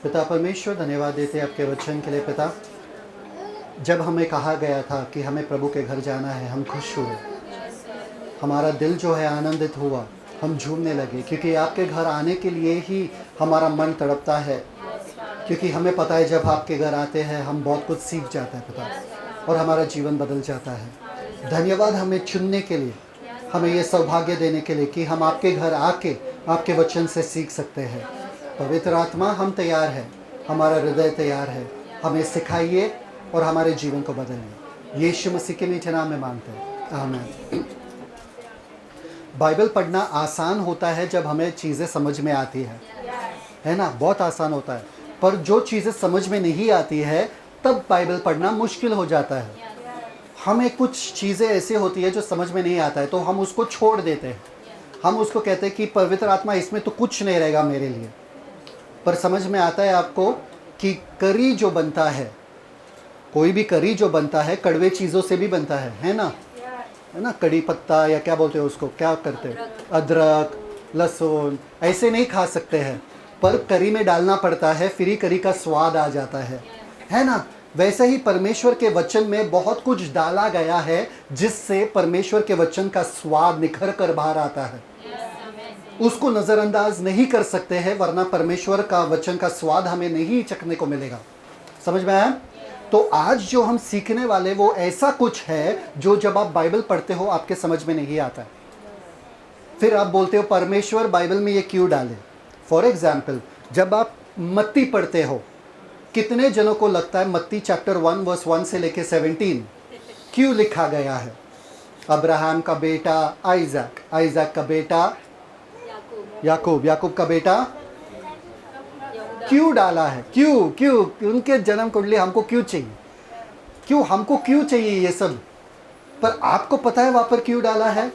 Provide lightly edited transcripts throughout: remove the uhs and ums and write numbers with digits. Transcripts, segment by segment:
पिता परमेश्वर, धन्यवाद देते हैं आपके वचन के लिए। पिता, जब हमें कहा गया था कि हमें प्रभु के घर जाना है, हम खुश हुए, हमारा दिल जो है आनंदित हुआ, हम झूमने लगे, क्योंकि आपके घर आने के लिए ही हमारा मन तड़पता है। क्योंकि हमें पता है जब आपके घर आते हैं हम बहुत कुछ सीख जाते हैं पिता, और हमारा जीवन बदल जाता है। धन्यवाद हमें चुनने के लिए, हमें ये सौभाग्य देने के लिए कि हम आपके घर आके आपके वचन से सीख सकते हैं। पवित्र आत्मा, हम तैयार हैं, हमारा हृदय तैयार है, हमें सिखाइए और हमारे जीवन को बदलिए। यीशु मसीह के मीठे नाम में मांगते हैं, आमीन। बाइबल पढ़ना आसान होता है जब हमें चीज़ें समझ में आती है ना, बहुत आसान होता है। पर जो चीज़ें समझ में नहीं आती है तब बाइबल पढ़ना मुश्किल हो जाता है। हमें कुछ चीज़ें ऐसी होती है जो समझ में नहीं आता है तो हम उसको छोड़ देते हैं। हम उसको कहते हैं कि पवित्र आत्मा, इसमें तो कुछ नहीं रहेगा मेरे लिए। पर समझ में आता है आपको कि करी जो बनता है, कोई भी करी जो बनता है कड़वे चीज़ों से भी बनता है ना, है ना। कड़ी पत्ता या क्या बोलते हैं उसको, क्या करते हैं, अदरक, लहसुन, ऐसे नहीं खा सकते हैं, पर करी में डालना पड़ता है, फिर ही करी का स्वाद आ जाता है ना। वैसे ही परमेश्वर के वचन में बहुत कुछ डाला गया है जिससे परमेश्वर के वचन का स्वाद निखर कर बाहर आता है। उसको नज़रअंदाज नहीं कर सकते हैं, वरना परमेश्वर का वचन का स्वाद हमें नहीं चखने को मिलेगा। समझ में आया? तो आज जो हम सीखने वाले वो ऐसा कुछ है जो जब आप बाइबल पढ़ते हो आपके समझ में नहीं आता है। फिर आप बोलते हो परमेश्वर बाइबल में ये क्यों डाले। फॉर एग्जाम्पल, जब आप मत्ती पढ़ते हो, कितने जनों को लगता है मत्ती चैप्टर 1 वर्स 1 से लेके 17 क्यों लिखा गया है? अब्राहम का बेटा आइजैक, आइजैक का बेटा याकूब, याकूब का बेटा क्यों डाला है? क्यों क्यों उनके जन्म कुंडली हमको क्यों चाहिए? क्यों हमको क्यों चाहिए ये सब? पर आपको पता है वहाँ पर क्यों डाला है?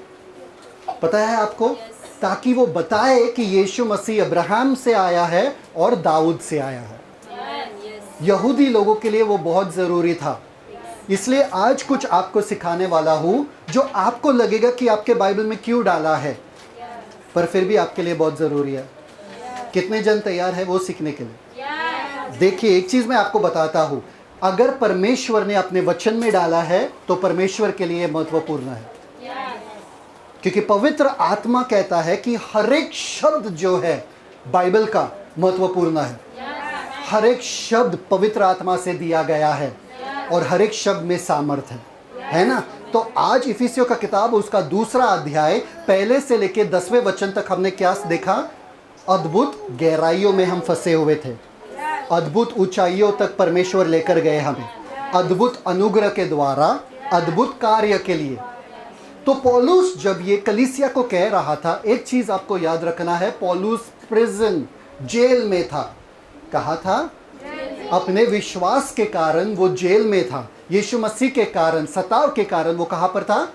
पता है आपको? ताकि वो बताए कि यीशु मसीह अब्राहम से आया है और दाऊद से आया है। यहूदी लोगों के लिए वो बहुत ज़रूरी था। इसलिए आज कुछ आपको सिखाने वाला हूँ जो आपको लगेगा कि आपके बाइबल में क्यों डाला है, पर फिर भी आपके लिए बहुत ज़रूरी है। कितने जन तैयार है वो सीखने के लिए? देखिए, एक चीज़ मैं आपको बताता हूँ, अगर परमेश्वर ने अपने वचन में डाला है तो परमेश्वर के लिए महत्वपूर्ण है। क्योंकि पवित्र आत्मा कहता है कि हर एक शब्द जो है बाइबल का महत्वपूर्ण है। हर एक शब्द पवित्र आत्मा से दिया गया है और हर एक शब्द में सामर्थ है ना। तो आज इफिसियों का किताब उसका 2 अध्याय पहले से लेके 10वें वचन तक हमने क्या देखा? अद्भुत गहराइयों में हम फंसे हुए थे, अद्भुत ऊंचाइयों तक परमेश्वर लेकर गए हमें, अद्भुत अनुग्रह के द्वारा, अद्भुत कार्य के लिए। तो पौलुस जब ये कलीसिया को कह रहा था, एक चीज आपको याद रखना है, पौलुस प्रिजन, जेल में था। कहा था? अपने विश्वास के कारण वो जेल में था। यीशु मसीह के कारण, सताव के कारण वो कहाँ पर था?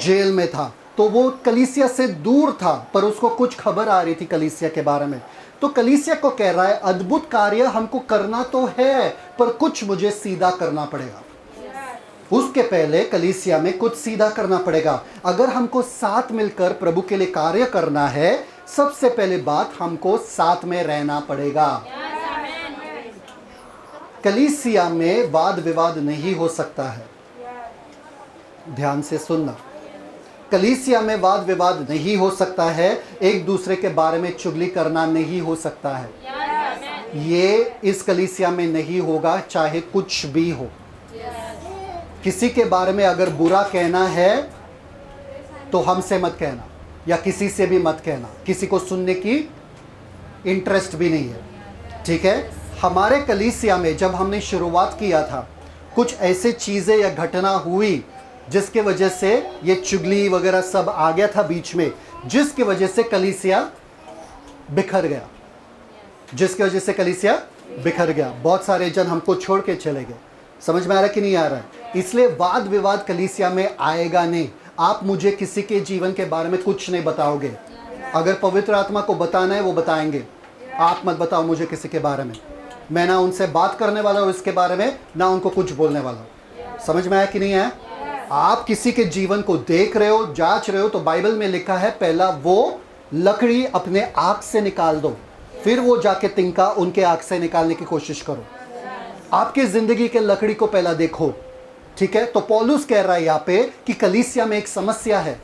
जेल में था। तो वो कलीसिया से दूर था, पर उसको कुछ खबर आ रही थी कलीसिया के बारे में। तो कलीसिया को कह रहा है, अद्भुत कार्य हमको करना तो है, पर कुछ मुझे सीधा करना पड़ेगा। उसके पहले कलीसिया में कुछ सीधा करना पड़ेगा। अगर हमको साथ मिलकर प्रभु के लिए कार्य करना है, सबसे पहले बात हमको साथ में रहना पड़ेगा। कलीसिया में वाद विवाद नहीं हो सकता है। ध्यान से सुनना, कलीसिया में वाद विवाद नहीं हो सकता है, एक दूसरे के बारे में चुगली करना नहीं हो सकता है। ये इस कलीसिया में नहीं होगा, चाहे कुछ भी हो। किसी के बारे में अगर बुरा कहना है तो हमसे मत कहना, या किसी से भी मत कहना। किसी को सुनने की इंटरेस्ट भी नहीं है, ठीक है। हमारे कलीसिया में जब हमने शुरुआत किया था, कुछ ऐसे चीज़ें या घटना हुई जिसके वजह से ये चुगली वगैरह सब आ गया था बीच में, जिसकी वजह से कलीसिया बिखर गया, जिसकी वजह से कलीसिया बिखर गया। बहुत सारे जन हमको छोड़ के चले गए। समझ में आ रहा है कि नहीं आ रहा है? इसलिए वाद विवाद कलीसिया में आएगा नहीं। आप मुझे किसी के जीवन के बारे में कुछ नहीं बताओगे। अगर पवित्र आत्मा को बताना है वो बताएंगे, आप मत बताओ मुझे किसी के बारे में। मैं ना उनसे बात करने वाला हूँ इसके बारे में, ना उनको कुछ बोलने वाला हूँ। समझ में आया कि नहीं आया? आप किसी के जीवन को देख रहे हो, जांच रहे हो, तो बाइबल में लिखा है, पहला वो लकड़ी अपने आग से निकाल दो, फिर वो जाके तिनका उनके आंख से निकालने की कोशिश करो। आपकी जिंदगी के लकड़ी को पहला देखो, ठीक है। तो पौलुस कह रहा है यहाँ पे कि कलीसिया में एक समस्या है।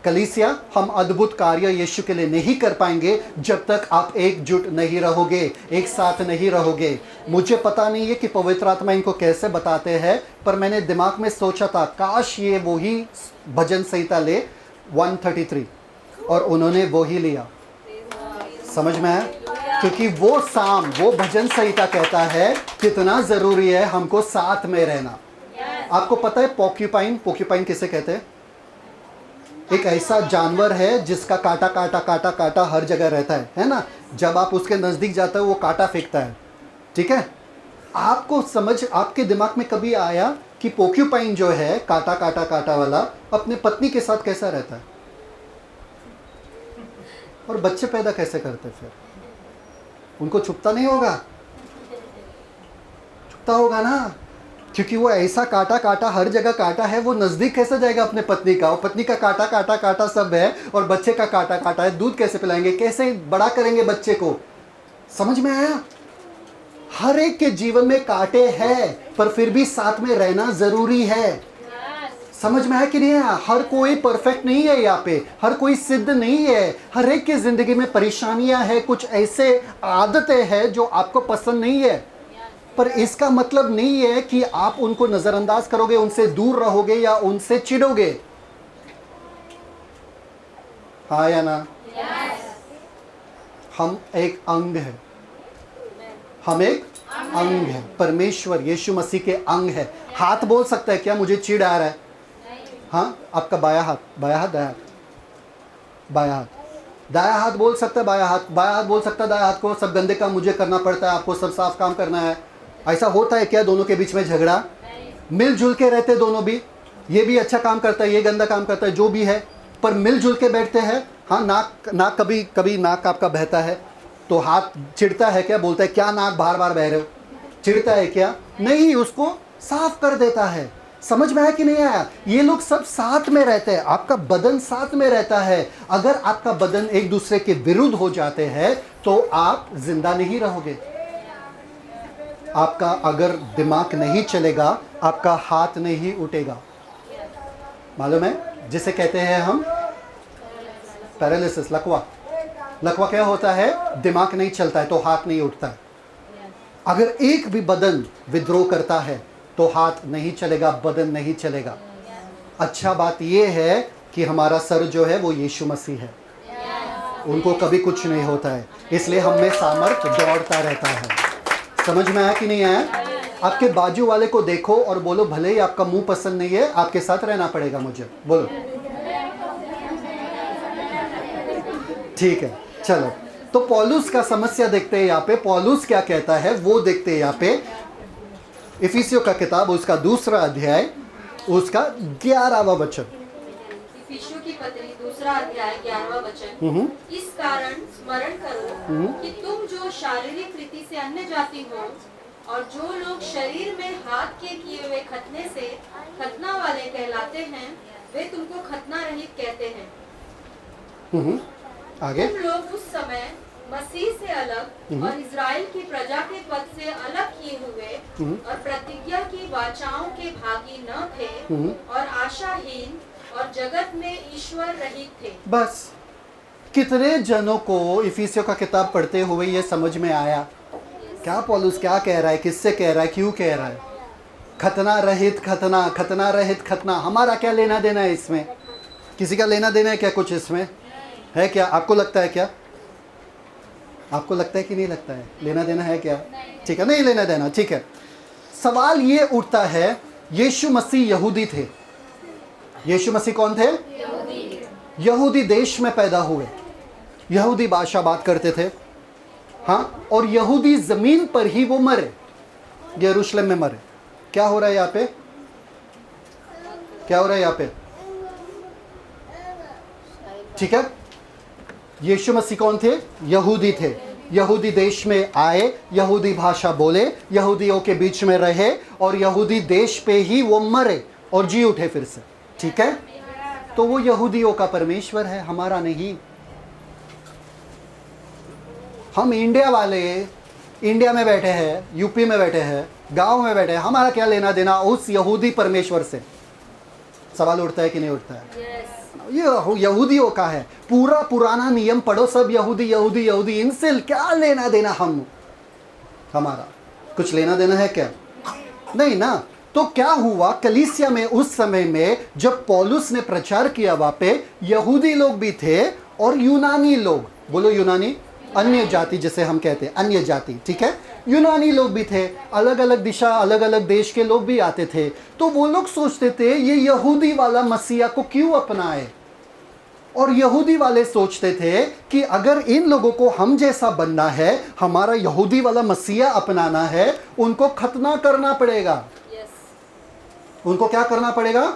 कलीसिया, हम अद्भुत कार्य यीशु के लिए नहीं कर पाएंगे जब तक आप एकजुट नहीं रहोगे, एक साथ नहीं रहोगे। मुझे पता नहीं है कि पवित्र आत्मा इनको कैसे बताते हैं, पर मैंने दिमाग में सोचा था काश ये वही भजन संहिता ले 133, और उन्होंने वो ही लिया। समझ में आया? क्योंकि वो साम, वो भजन संहिता कहता है कितना जरूरी है हमको साथ में रहना। आपको पता है पोक्यूपाइन किसे कहते हैं? एक ऐसा जानवर है जिसका काटा काटा काटा काटा हर जगह रहता है ना। जब आप उसके नज़दीक जाते हो वो काटा फेंकता है, ठीक है। आपको समझ, आपके दिमाग में कभी आया कि पोक्यूपाइन जो है काटा काटा काटा वाला अपने पत्नी के साथ कैसा रहता है और बच्चे पैदा कैसे करते? फिर उनको छुपता नहीं होगा? छुपता होगा ना, क्योंकि वो ऐसा काटा काटा हर जगह काटा है, वो नज़दीक कैसे जाएगा अपने पत्नी का? और पत्नी का काटा काटा काटा सब है, और बच्चे का काटा काटा है। दूध कैसे पिलाएंगे, कैसे बड़ा करेंगे बच्चे को? समझ में आया? हर एक के जीवन में कांटे हैं, पर फिर भी साथ में रहना जरूरी है। समझ में आया कि नहीं आया? हर कोई परफेक्ट नहीं है यहाँ पे, हर कोई सिद्ध नहीं है। हर एक की जिंदगी में परेशानियां हैं, कुछ ऐसे आदतें हैं जो आपको पसंद नहीं है, पर इसका मतलब नहीं है कि आप उनको नजरअंदाज करोगे, उनसे दूर रहोगे या उनसे चिढ़ोगे। हाँ या ना? हम एक अंग है, हम एक अंग है। परमेश्वर यीशु मसीह के अंग है। हाथ बोल सकता है क्या मुझे चिढ़ आ रहा है? हाँ, आपका बाया हाथ, दाया हाथ बोल सकता है। बाया हाथ बोल सकता है दाया हाथ को, सब गंदे काम मुझे करना पड़ता है, आपको सब साफ काम करना है। ऐसा होता है क्या दोनों के बीच में झगड़ा? मिलजुल के रहते दोनों भी, ये भी अच्छा काम करता है, ये गंदा काम करता है, जो भी है, पर मिलजुल के बैठते हैं। हाँ, नाक कभी कभी नाक आपका बहता है तो हाथ चिढ़ता है क्या? बोलता है क्या नाक बार बार बह रहे हो? चिढ़ता है क्या? नहीं, उसको साफ कर देता है। समझ में आया कि नहीं आया? ये लोग सब साथ में रहते हैं, आपका बदन साथ में रहता है। अगर आपका बदन एक दूसरे के विरुद्ध हो जाते हैं तो आप जिंदा नहीं रहोगे। आपका अगर दिमाग नहीं चलेगा, आपका हाथ नहीं उठेगा। मालूम है जिसे कहते हैं हम पैरालिसिस, लकवा क्या होता है? दिमाग नहीं चलता है तो हाथ नहीं उठता है। अगर एक भी बदन विद्रोह करता है तो हाथ नहीं चलेगा, बदन नहीं चलेगा। अच्छा बात यह है कि हमारा सर जो है वो यीशु मसीह है, उनको कभी कुछ नहीं होता है, इसलिए हम में सामर्थ्य दौड़ता रहता है। समझ में आया कि नहीं आया? आपके बाजू वाले को देखो और बोलो, भले ही आपका मुंह पसंद नहीं है, आपके साथ रहना पड़ेगा मुझे। बोलो, ठीक है। चलो, तो पौलुस का समस्या देखते हैं यहाँ पे। पौलुस क्या कहता है वो देखते हैं यहाँ पे। इफिसियों का किताब, उसका 2 अध्याय, उसका 11वां वचन। इफिसियों की पत्री 2 अध्याय 11वां वचन। इस कारण स्मरण करो कि तुम जो शारीरिक रीति से अन्य जाति हो और जो लोग शरीर में हाथ के किए हुए खतना से खतना वाले कहलाते हैं, वे तुमको खतना रहित कहते हैं। आगे, तुम लोग उस समय मसीह से अलग और इज़राइल की प्रजा के पद से अलग किए हुए और प्रतिज्ञा की वाचाओं के भागी न थे और आशाहीन और जगत में ईश्वर रहित थे। बस कितने जनों को इफिसियों का किताब पढ़ते हुए ये समझ में आया क्या पौलुस क्या कह रहा है, किससे कह रहा है, क्यों कह रहा है? खतना रहित खतना, खतना रहित खतना। हमारा क्या लेना देना है इसमें? किसी का लेना देना है क्या कुछ इसमें? है क्या? आपको लगता है क्या? आपको लगता है कि नहीं लगता है? लेना देना है क्या? ठीक है, नहीं लेना देना, ठीक है। सवाल ये उठता है, यीशु मसीह यहूदी थे। यीशु मसीह कौन थे? यहूदी देश में पैदा हुए, यहूदी भाषा बात करते थे। हाँ, और यहूदी जमीन पर ही वो मरे, यरूशलेम में मरे। क्या हो रहा है यहाँ पे? क्या हो रहा है यहाँ पे? ठीक है, यीशु मसीह कौन थे? यहूदी थे। यहूदी देश में आए, यहूदी भाषा बोले, यहूदियों के बीच में रहे और यहूदी देश पे ही वो मरे और जी उठे फिर से। ठीक है, तो वो यहूदियों का परमेश्वर है, हमारा नहीं। हम इंडिया वाले इंडिया में बैठे हैं, यूपी में बैठे हैं, गांव में बैठे हैं, हमारा क्या लेना देना उस यहूदी परमेश्वर से? सवाल उठता है कि नहीं उठता है? ये यहूदियों का है, पूरा पुराना नियम पढ़ो, सब यहूदी यहूदी यहूदी, इनसे क्या लेना देना? हमारा कुछ लेना देना है क्या? नहीं ना। तो क्या हुआ कलीसिया में उस समय में जब पौलुस ने प्रचार किया, वहां पे यहूदी लोग भी थे और यूनानी लोग, बोलो यूनानी, अन्य जाति जिसे हम कहते हैं, अन्य जाति, ठीक है, यूनानी लोग भी थे, अलग अलग दिशा अलग अलग देश के लोग भी आते थे। तो वो लोग सोचते थे ये यहूदी वाला मसीहा को क्यों अपनाए, और यहूदी वाले सोचते थे कि अगर इन लोगों को हम जैसा बनना है, हमारा यहूदी वाला मसीहा अपनाना है, उनको खतना करना पड़ेगा। उनको क्या करना पड़ेगा?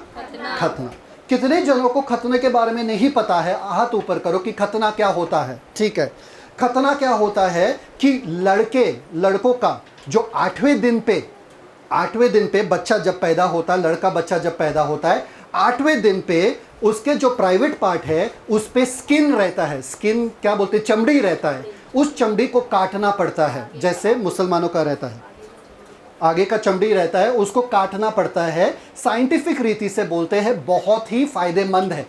खतना। कितने जनों को खतने के बारे में नहीं पता है? हाथ ऊपर करो कि खतना क्या होता है। ठीक है, खतना क्या होता है कि लड़कों का जो 8वें दिन पे बच्चा जब पैदा होता है, लड़का बच्चा जब पैदा होता है, 8वें दिन पे उसके जो प्राइवेट पार्ट है उस पे स्किन रहता है, स्किन क्या बोलते हैं, चमड़ी रहता है, उस चमड़ी को काटना पड़ता है, जैसे मुसलमानों का रहता है, आगे का चमड़ी रहता है, उसको काटना पड़ता है। साइंटिफिक रीति से बोलते हैं बहुत ही फायदेमंद है,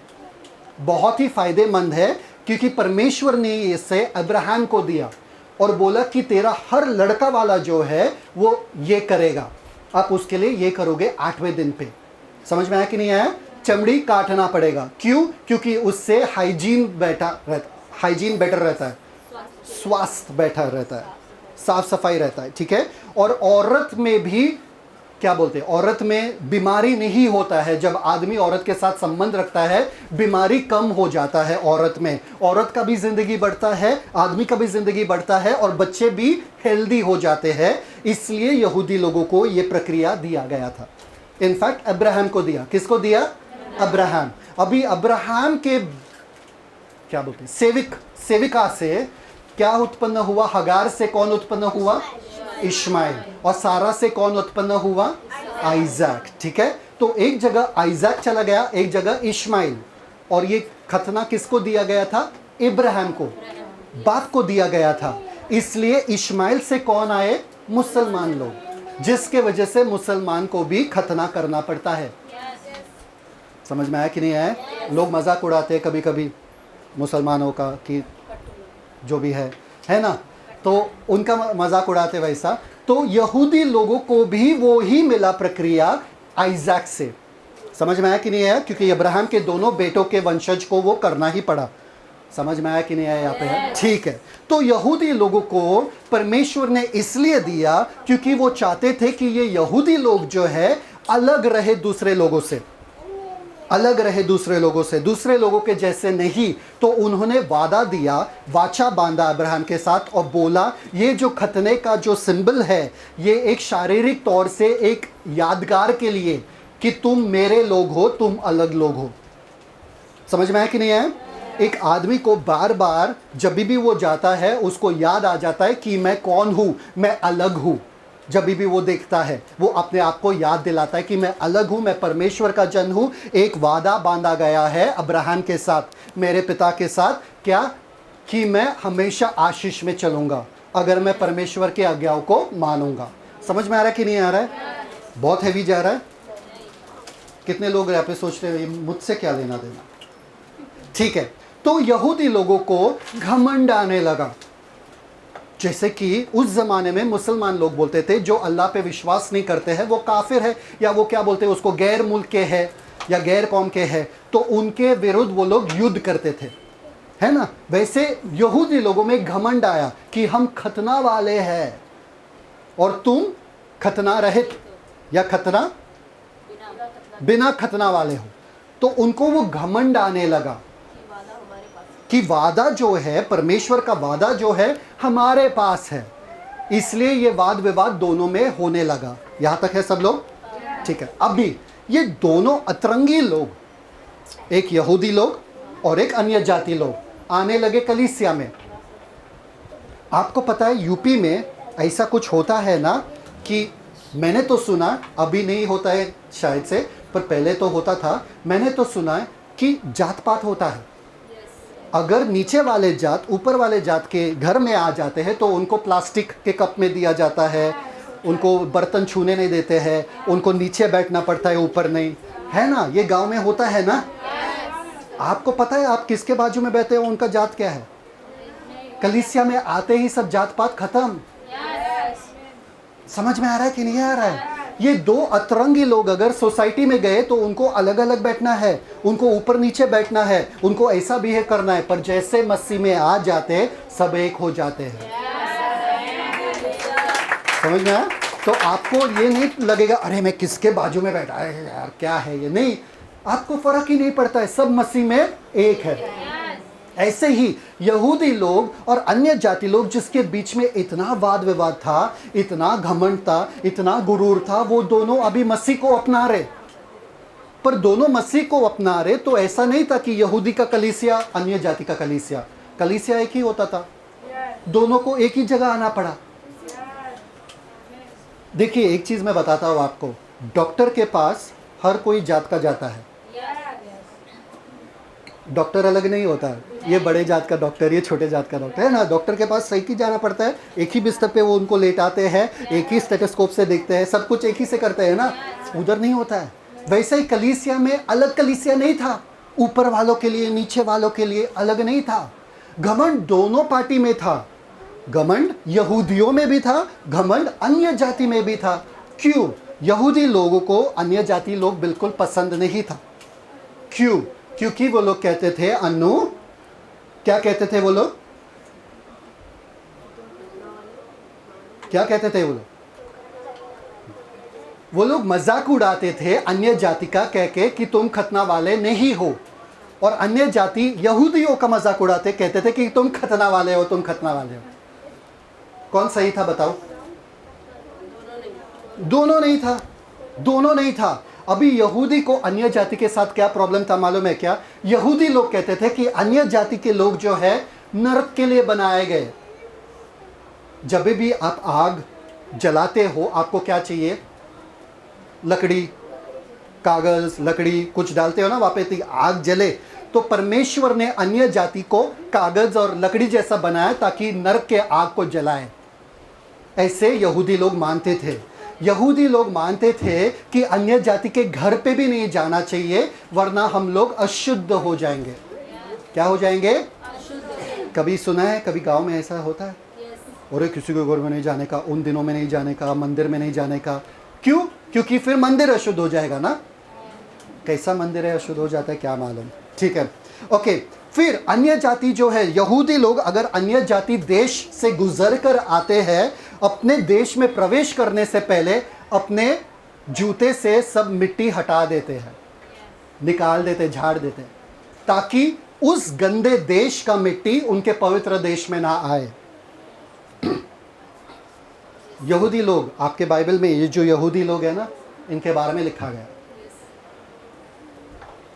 बहुत ही फायदेमंद है, क्योंकि परमेश्वर ने इसे अब्राहम को दिया और बोला कि तेरा हर लड़का वाला जो है वो ये करेगा, आप उसके लिए ये करोगे 8वें दिन पे। समझ में आया कि नहीं आया? चमड़ी काटना पड़ेगा, क्यों? क्योंकि उससे हाइजीन बेटर रहता है, स्वास्थ्य बैठा रहता है, साफ सफाई रहता है, ठीक है। और औरत में भी क्या बोलते हैं, औरत में बीमारी नहीं होता है, जब आदमी औरत के साथ संबंध रखता है बीमारी कम हो जाता है औरत में, औरत का भी जिंदगी बढ़ता है, आदमी का भी जिंदगी बढ़ता है और बच्चे भी हेल्दी हो जाते हैं। इसलिए यहूदी लोगों को यह प्रक्रिया दिया गया था। इनफैक्ट अब्राहम को दिया। किसको दिया? अब्राहम। अभी अब्राहम के क्या बोलते हैं, सेविका से क्या उत्पन्न हुआ? हगार से कौन उत्पन्न हुआ? इश्माइल। और सारा से कौन उत्पन्न हुआ? आइजैक। ठीक है, तो एक जगह आइजैक चला गया, एक जगह इश्माइल। और ये खतना किसको दिया गया था? इब्राहिम को, बाप को दिया गया था। इसलिए इश्माइल से कौन आए? मुसलमान लोग, जिसके वजह से मुसलमान को भी खतना करना पड़ता है। समझ में आया कि नहीं आया? लोग मजाक उड़ाते हैं कभी कभी मुसलमानों का कि जो भी है ना, तो उनका मजाक उड़ाते वैसा। तो यहूदी लोगों को भी वो ही मिला प्रक्रिया आइजैक से। समझ में आया कि नहीं आया? क्योंकि अब्राहम के दोनों बेटों के वंशज को वो करना ही पड़ा। समझ में आया कि नहीं आया यहाँ पे? है ठीक है। तो यहूदी लोगों को परमेश्वर ने इसलिए दिया क्योंकि वो चाहते थे कि ये यहूदी लोग जो है अलग रहे दूसरे लोगों से, अलग रहे दूसरे लोगों से, दूसरे लोगों के जैसे नहीं। तो उन्होंने वादा दिया, वाचा बांधा अब्राहम के साथ और बोला ये जो खतने का जो सिंबल है ये एक शारीरिक तौर से एक यादगार के लिए कि तुम मेरे लोग हो, तुम अलग लोग हो। समझ में आया कि नहीं आया? एक आदमी को बार बार जब भी वो जाता है उसको याद आ जाता है कि मैं कौन हूँ, मैं अलग हूँ। जब भी वो देखता है वो अपने आप को याद दिलाता है कि मैं अलग हूँ, मैं परमेश्वर का जन हूँ। एक वादा बांधा गया है अब्राहम के साथ, मेरे पिता के साथ, क्या? कि मैं हमेशा आशीष में चलूँगा अगर मैं परमेश्वर के आज्ञाओं को मानूंगा। समझ में आ रहा है कि नहीं आ रहा है? बहुत हैवी जा रहा है। कितने लोग यहाँ पे सोचते हैं मुझसे क्या लेना देना। ठीक है, तो यहूदी लोगों को घमंड आने लगा। जैसे कि उस ज़माने में मुसलमान लोग बोलते थे जो अल्लाह पे विश्वास नहीं करते हैं वो काफिर है, या वो क्या बोलते हैं उसको, गैर मुल्क के है या गैर कौम के है, तो उनके विरुद्ध वो लोग युद्ध करते थे, है ना। वैसे यहूदी लोगों में घमंड आया कि हम खतना वाले हैं और तुम खतना रहित या खतना बिना खतना वाले हो। तो उनको वो घमंड आने लगा कि वादा जो है, परमेश्वर का वादा जो है हमारे पास है। इसलिए ये वाद विवाद दोनों में होने लगा। यहां तक है सब लोग? ठीक है। अभी ये दोनों अतरंगी लोग, एक यहूदी लोग और एक अन्य जाति लोग, आने लगे कलीसिया में। आपको पता है यूपी में ऐसा कुछ होता है ना, कि मैंने तो सुना, अभी नहीं होता है शायद से, पर पहले तो होता था। मैंने तो सुना है कि जात पात होता है। अगर नीचे वाले जात ऊपर वाले जात के घर में आ जाते हैं तो उनको प्लास्टिक के कप में दिया जाता है, उनको बर्तन छूने नहीं देते हैं, उनको नीचे बैठना पड़ता है, ऊपर नहीं, है ना? ये गांव में होता है ना? आपको पता है आप किसके बाजू में बैठे हो, उनका जात क्या है? कलीसिया में आते ही सब जात पात खत्म। समझ में आ रहा है कि नहीं आ रहा है? ये दो अतरंगी लोग अगर सोसाइटी में गए तो उनको अलग अलग बैठना है, उनको ऊपर नीचे बैठना है, उनको ऐसा बिहेव करना है, पर जैसे मसीह में आ जाते सब एक हो जाते हैं। समझ में आया? तो आपको ये नहीं लगेगा अरे मैं किसके बाजू में बैठा है यार, क्या है ये, नहीं, आपको फर्क ही नहीं पड़ता है, सब मसीह में एक है। ऐसे ही यहूदी लोग और अन्य जाति लोग जिसके बीच में इतना वाद विवाद था, इतना घमंड था, इतना गुरूर था, वो दोनों अभी मसीह को अपना रहे। पर दोनों मसीह को अपना रहे तो ऐसा नहीं था कि यहूदी का कलीसिया अन्य जाति का कलीसिया, कलीसिया एक ही होता था, दोनों को एक ही जगह आना पड़ा। देखिए एक चीज मैं बताता हूं आपको, डॉक्टर के पास हर कोई जात का जाता है, डॉक्टर अलग नहीं होता है, ये बड़े जात का डॉक्टर, ये छोटे जात का डॉक्टर, है ना? डॉक्टर के पास सही ही जाना पड़ता है, एक ही बिस्तर पे वो उनको लेटाते हैं, एक ही स्टेथोस्कोप से देखते हैं, सब कुछ एक ही से करते हैं ना, उधर नहीं होता है। वैसे ही कलीसिया में अलग कलीसिया नहीं था, ऊपर वालों के लिए नीचे वालों के लिए अलग नहीं था। घमंड दोनों पार्टी में था, घमंड यहूदियों में भी था, घमंड अन्य जाति में भी था। क्यों? यहूदी लोगों को अन्य जाति लोग बिल्कुल पसंद नहीं था। क्यों? क्योंकि वो लोग कहते थे अन्नू, क्या कहते थे वो लोग? क्या कहते थे वो लोग मजाक उड़ाते थे अन्य जाति का, कह के कि तुम खतना वाले नहीं हो, और अन्य जाति यहूदियों का मजाक उड़ाते, कहते थे कि तुम खतना वाले हो, तुम खतना वाले हो। कौन सही था बताओ? दोनों नहीं था, दोनों नहीं था। अभी यहूदी को अन्य जाति के साथ क्या प्रॉब्लम था मालूम है क्या? यहूदी लोग कहते थे कि अन्य जाति के लोग जो है नरक के लिए बनाए गए। जब भी आप आग जलाते हो आपको क्या चाहिए? लकड़ी, कागज, लकड़ी कुछ डालते हो ना वहाँ पे, आग जले। तो परमेश्वर ने अन्य जाति को कागज और लकड़ी जैसा बनाया ताकि नरक के आग को जलाए। ऐसे यहूदी लोग मानते थे। यहूदी लोग मानते थे कि अन्य जाति के घर पे भी नहीं जाना चाहिए वरना हम लोग अशुद्ध हो जाएंगे। क्या हो जाएंगे? कभी सुना है, कभी गांव में ऐसा होता है, और किसी के घर में नहीं जाने का, उन दिनों में नहीं जाने का, मंदिर में नहीं जाने का। क्यों? क्योंकि फिर मंदिर अशुद्ध हो जाएगा ना। कैसा मंदिर है अशुद्ध हो जाता है क्या मालूम। ठीक है, ओके। फिर अन्य जाति जो है, यहूदी लोग अगर अन्य जाति देश से गुजर कर आते हैं, अपने देश में प्रवेश करने से पहले अपने जूते से सब मिट्टी हटा देते हैं, निकाल देते, झाड़ देते, ताकि उस गंदे देश का मिट्टी उनके पवित्र देश में ना आए। यहूदी लोग, आपके बाइबल में ये जो यहूदी लोग हैं ना, इनके बारे में लिखा गया,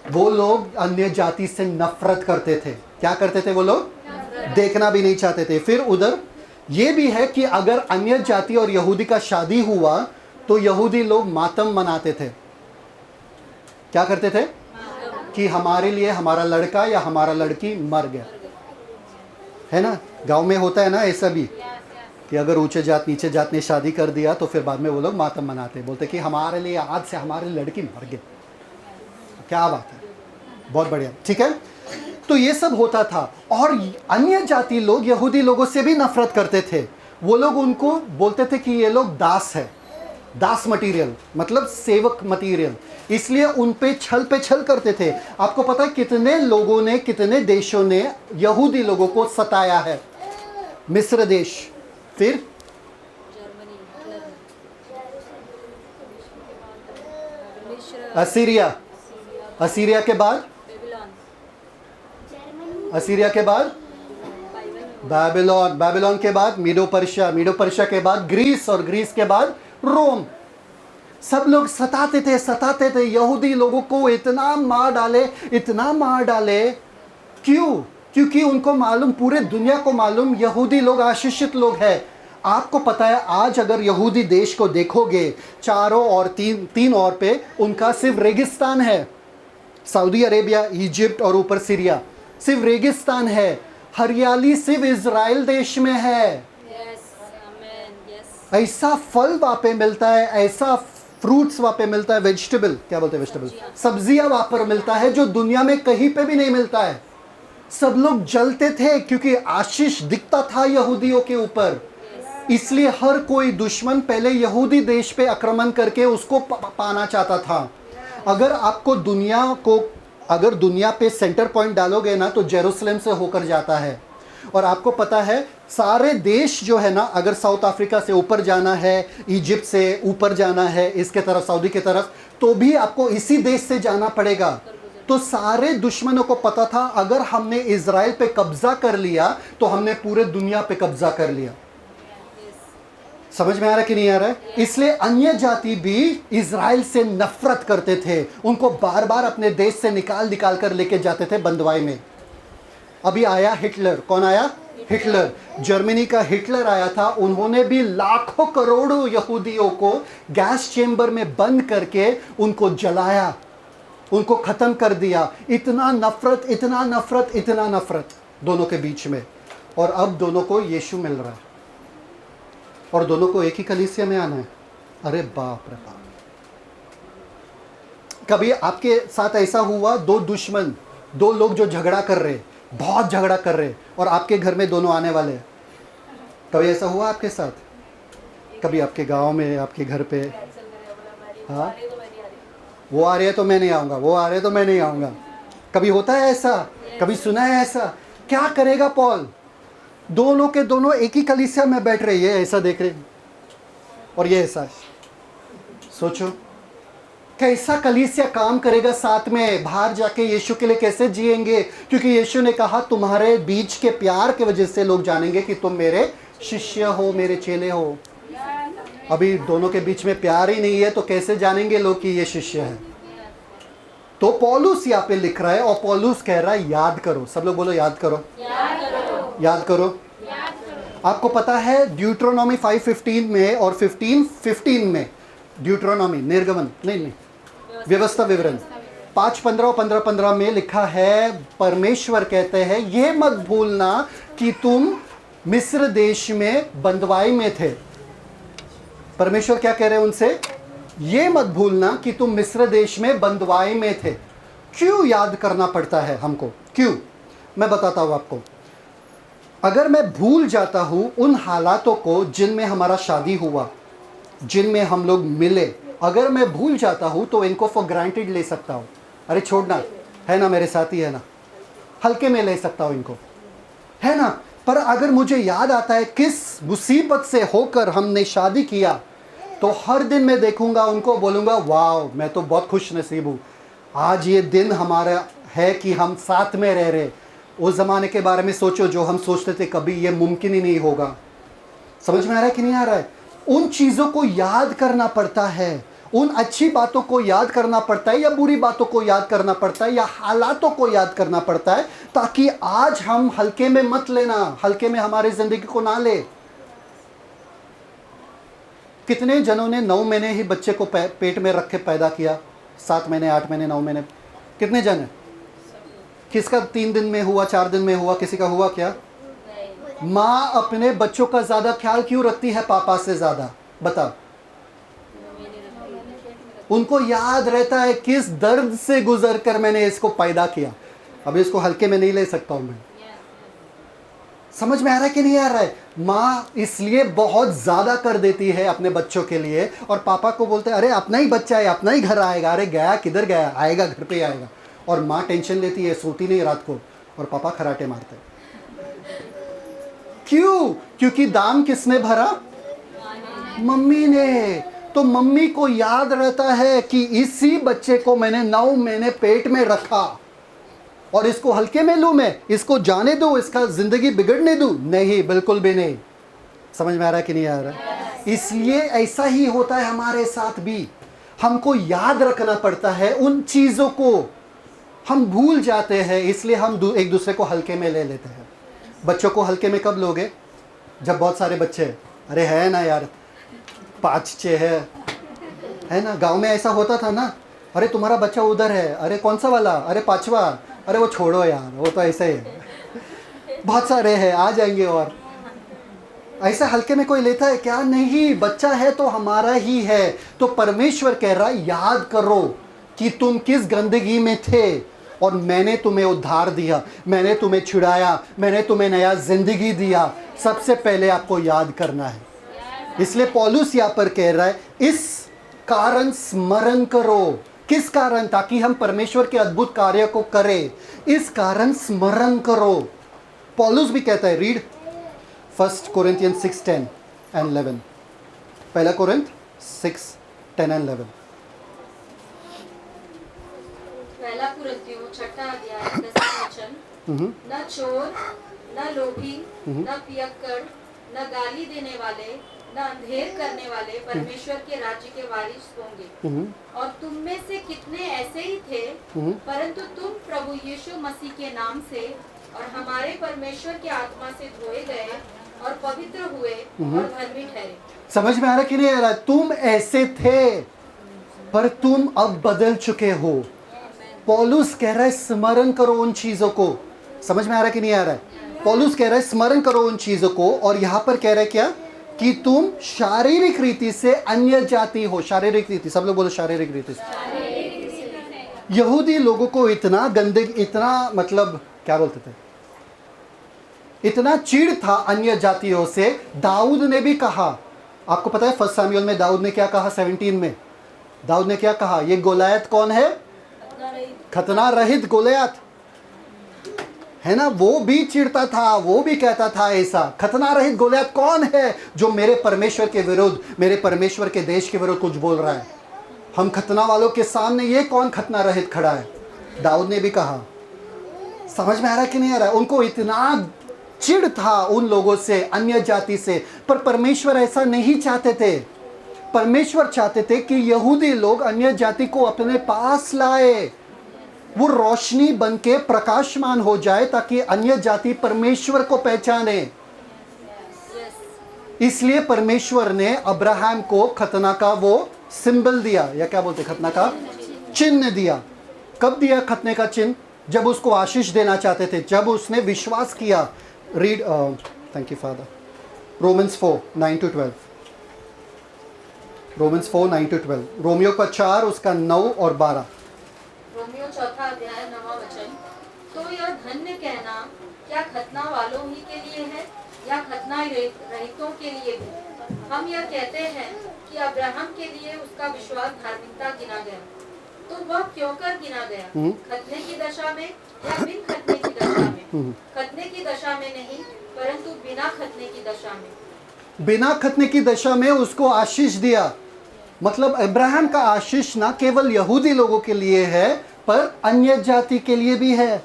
वो लोग अन्य जाति से नफरत करते थे। क्या करते थे वो लोग? देखना भी नहीं चाहते थे। फिर उधर ये भी है कि अगर अन्य जाति और यहूदी का शादी हुआ तो यहूदी लोग मातम मनाते थे। क्या करते थे? कि हमारे लिए हमारा लड़का या हमारा लड़की मर गया, है ना? गांव में होता है ना ऐसा भी, कि अगर ऊंचे जात नीचे जात ने शादी कर दिया तो फिर बाद में वो लोग मातम मनाते, बोलते कि हमारे लिए आज से हमारी लड़की मर गई। क्या बात है, बहुत बढ़िया। ठीक है, तो ये सब होता था। और अन्य जाति लोग यहूदी लोगों से भी नफरत करते थे। वो लोग उनको बोलते थे कि ये लोग दास है, दास मटेरियल, मतलब सेवक मटेरियल, इसलिए उन पे छल करते थे। आपको पता है कितने लोगों ने, कितने देशों ने यहूदी लोगों को सताया है? मिस्र देश, फिर असीरिया, असीरिया के बाद असीरिया के बाद बाबिलोन, बाबिलोन के बाद मीडो पर्शिया, मीडो पर्शिया के बाद ग्रीस, और ग्रीस के बाद रोम। सब लोग सताते थे यहूदी लोगों को, इतना मार डाले, इतना मार डाले। क्यों? क्योंकि उनको मालूम, पूरे दुनिया को मालूम, यहूदी लोग आशीषित लोग हैं। आपको पता है आज अगर यहूदी देश को देखोगे, चारों और तीन और पे उनका सिर्फ रेगिस्तान है, सऊदी अरेबिया, इजिप्ट और ऊपर सीरिया। सिर्फ रेगिस्तान है, हरियाली सिर्फ इज़राइल देश में है। Yes. Amen. Yes. ऐसा फल वहाँ पे मिलता है, ऐसा फ्रूट्स वहाँ पे मिलता है, वेजिटेबल, क्या बोलते हैं वेजिटेबल, सब्जियाँ वहाँ पर मिलता है जो दुनिया में कहीं पे भी नहीं मिलता है। सब लोग जलते थे क्योंकि आशीष दिखता था यहूदियों के ऊपर, इसलिए हर कोई दुश्मन पहले यहूदी देश पे आक्रमण करके उसको पाना चाहता था। अगर दुनिया पे सेंटर पॉइंट डालोगे ना तो जेरूसलम से होकर जाता है। और आपको पता है सारे देश जो है ना, अगर साउथ अफ्रीका से ऊपर जाना है, इजिप्ट से ऊपर जाना है इसके तरफ, सऊदी की तरफ, तो भी आपको इसी देश से जाना पड़ेगा। तो सारे दुश्मनों को पता था अगर हमने इज़राइल पे कब्जा कर लिया तो हमने पूरे दुनिया पे कब्जा कर लिया। समझ में आ रहा है कि नहीं आ रहा है? इसलिए अन्य जाति भी इज़राइल से नफरत करते थे, उनको बार बार अपने देश से निकाल कर लेके जाते थे बंदवाई में। अभी आया हिटलर, कौन आया? हिटलर, जर्मनी का हिटलर आया था। उन्होंने भी लाखों करोड़ों यहूदियों को गैस चेंबर में बंद करके उनको जलाया, उनको खत्म कर दिया। इतना नफरत दोनों के बीच में। और अब दोनों को यीशु मिल रहा है और दोनों को एक ही कलीसिया में आना है। अरे बाप रे बाप। कभी आपके साथ ऐसा हुआ, दो दुश्मन, दो लोग जो झगड़ा कर रहे, बहुत झगड़ा कर रहे, और आपके घर में दोनों आने वाले? कभी ऐसा हुआ आपके साथ? कभी आपके गांव में, आपके घर पे? हाँ, वो आ रहे हैं तो मैं नहीं आऊँगा, वो आ रहे हैं तो मैं नहीं आऊँगा। कभी होता है ऐसा? कभी सुना है ऐसा? क्या करेगा पॉल? दोनों के दोनों एक ही कलीसिया में बैठ रहे, ये ऐसा देख रहे और ये ऐसा। सोचो कैसा कलीसिया काम करेगा साथ में? बाहर जाके यीशु के लिए कैसे जिएंगे? क्योंकि यीशु ने कहा तुम्हारे बीच के प्यार के वजह से लोग जानेंगे कि तुम मेरे शिष्य हो, मेरे चेले हो। अभी दोनों के बीच में प्यार ही नहीं है तो कैसे जानेंगे लोग कि ये शिष्य है? तो पौलुस यहाँ पे लिख रहा है और पौलुस कह रहा है याद करो। सब लोग बोलो याद करो, याद करो। आपको पता है ड्यूट्रोनॉमी 5:15 में और 15:15 में, ड्यूट्रोनॉमी निर्गमन नहीं, व्यवस्था विवरण 5:15 और 15:15 में लिखा है, परमेश्वर कहते हैं ये मत भूलना कि तुम मिस्र देश में बंदवाई में थे। परमेश्वर क्या कह रहे हैं उनसे? ये मत भूलना कि तुम मिस्र देश में बंदवाई में थे। क्यों याद करना पड़ता है हमको? क्यों? मैं बताता हूँ आपको। अगर मैं भूल जाता हूँ उन हालातों को जिनमें हमारा शादी हुआ, जिनमें हम लोग मिले, अगर मैं भूल जाता हूँ तो इनको फॉर ग्रांटेड ले सकता हूँ। अरे छोड़ना है ना, मेरे साथ ही है ना, हल्के में ले सकता हूँ इनको, है ना। पर अगर मुझे याद आता है किस मुसीबत से होकर हमने शादी किया, तो हर दिन मैं देखूंगा उनको, बोलूँगा वाह मैं तो बहुत खुश नसीब हूँ, आज ये दिन हमारा है कि हम साथ में रह रहे। उस ज़माने के बारे में सोचो जो हम सोचते थे कभी ये मुमकिन ही नहीं होगा। समझ में आ रहा है कि नहीं आ रहा है? उन चीज़ों को याद करना पड़ता है, उन अच्छी बातों को याद करना पड़ता है या बुरी बातों को याद करना पड़ता है या हालातों को याद करना पड़ता है, ताकि आज हम हल्के में मत लेना, हल्के में हमारी ज़िंदगी को ना ले। कितने जनों ने 9 महीने ही बच्चे को पेट में रख के पैदा किया? 7 महीने, 8 महीने, 9 महीने, कितने जन है? किसका 3 दिन में हुआ, 4 दिन में हुआ, किसी का हुआ क्या? माँ अपने बच्चों का ज़्यादा ख्याल क्यों रखती है पापा से ज़्यादा? बताओ। उनको याद रहता है किस दर्द से गुजर कर मैंने इसको पैदा किया, अब इसको हल्के में नहीं ले सकता हूँ मैं। समझ में आ रहा है कि नहीं आ रहा है? माँ इसलिए बहुत ज़्यादा कर देती है अपने बच्चों के लिए, और पापा को बोलते हैं अरे अपना ही बच्चा है, अपना ही घर आएगा, अरे गया किधर गया, आएगा घर पे आएगा। और माँ टेंशन लेती है, सोती नहीं रात को, और पापा खराटे मारते हैं। क्यों? क्योंकि दाम किसने भरा? मम्मी ने। तो मम्मी को याद रहता है कि इसी बच्चे को मैंने 9 महीने पेट में रखा और इसको हल्के में लूँ मैं, इसको जाने दूँ, इसका ज़िंदगी बिगड़ने दूँ? नहीं, बिल्कुल भी नहीं। समझ में आ रहा है कि नहीं आ रहा? इसलिए ऐसा ही होता है हमारे साथ भी, हमको याद रखना पड़ता है उन चीज़ों को, हम भूल जाते हैं, इसलिए हम एक दूसरे को हल्के में ले लेते हैं। बच्चों को हल्के में कब लोगे? जब बहुत सारे बच्चे, अरे है ना यार 5-6 है ना। गांव में ऐसा होता था ना, अरे तुम्हारा बच्चा उधर है, अरे कौन सा वाला, अरे 5वां, अरे वो छोड़ो यार, वो तो ऐसे ही है, बहुत सारे हैं, आ जाएंगे। और ऐसा हल्के में कोई लेता है क्या? नहीं, बच्चा है तो हमारा ही है। तो परमेश्वर कह रहा है याद करो कि तुम किस गंदगी में थे और मैंने तुम्हें उद्धार दिया, मैंने तुम्हें छुड़ाया, मैंने तुम्हें नया जिंदगी दिया। सबसे पहले आपको याद करना है। इसलिए पौलुस यहाँ पर कह रहा है इस कारण स्मरण करो। किस कारण? ताकि हम परमेश्वर के अद्भुत कार्य को करें। इस कारण स्मरण करो। पौलुस भी कहता है, read 1 Corinthians 6:10 and 11। 1 Corinthians 6:10 and 11। पहला कुरिन्थियों 6 अध्याय 10 वचन। न चोर, न लोभी, न पियक्कड़, न गाली देने वाले, न अंधेर करने वाले परमेश्वर के राज्य के वारिस होंगे। और तुम में से कितने ऐसे ही थे, परंतु तुम प्रभु यीशु मसीह के नाम से और हमारे परमेश्वर के आत्मा से धोए गए और पवित्र हुए और धर्मी ठहरे। समझ में आ रहा कि नहीं आ रहा? तुम ऐसे थे पर तुम अब बदल चुके हो। पौलुस कह रहा है स्मरण करो उन चीजों को। समझ में आ रहा कि नहीं आ रहा है? पौलुस कह रहा है स्मरण करो उन चीजों को, और यहाँ पर कह रहा है क्या? कि तुम शारीरिक रीति से अन्य जाति हो। शारीरिक रीति, सब लोग बोलो शारीरिक रीति से। यहूदी लोगों को इतना गंदगी, इतना मतलब क्या बोलते थे, इतना चिढ़ था अन्य जातियों से। दाऊद ने भी कहा, आपको पता है 1 सामुएल में दाऊद ने क्या कहा? 17 में दाऊद ने क्या कहा? ये गोलियत कौन है? खतना रहित गोलियत है ना। वो भी चिढ़ता था, वो भी कहता था ऐसा, खतना रहित गोलियत कौन है जो मेरे परमेश्वर के विरुद्ध, मेरे परमेश्वर के देश के विरुद्ध कुछ बोल रहा है? हम खतना वालों के सामने ये कौन खतना रहित खड़ा है? दाऊद ने भी कहा। समझ में आ रहा है कि नहीं आ रहा है? उनको इतना चिढ़ था उन लोगों से, अन्य जाति से। पर परमेश्वर ऐसा नहीं चाहते थे। परमेश्वर चाहते थे कि यहूदी लोग अन्य जाति को अपने पास लाए, वो रोशनी बन के प्रकाशमान हो जाए, ताकि अन्य जाति परमेश्वर को पहचाने। इसलिए परमेश्वर ने अब्राहम को खतना का वो सिंबल दिया, या क्या बोलते, खतना का चिन्ह दिया। कब दिया खतने का चिन्ह? जब उसको आशीष देना चाहते थे, जब उसने विश्वास किया। Read, thank you father, Romans 4:9-12। Romans 4:9-12। Romeo का 4 उसका 9 और 12। रोमियो 4 अध्याय 9 वचन। तो यह धन्य कहना क्या खतना वालों ही के लिए है या खतना रहितों के लिए भी? हम यह कहते हैं कि अब्राहम के लिए उसका विश्वास धार्मिकता गिना गया। तो वह क्यों कर गिना गया? खतने की दशा में या बिन खतने की दशा में? खतने की दशा में नहीं, परंतु बिना खतने की दशा में। बिना खतने की दशा में उसको आशीष दिया। मतलब अब्राहम का आशीष ना केवल यहूदी लोगों के लिए है, पर अन्य जाति के लिए भी है।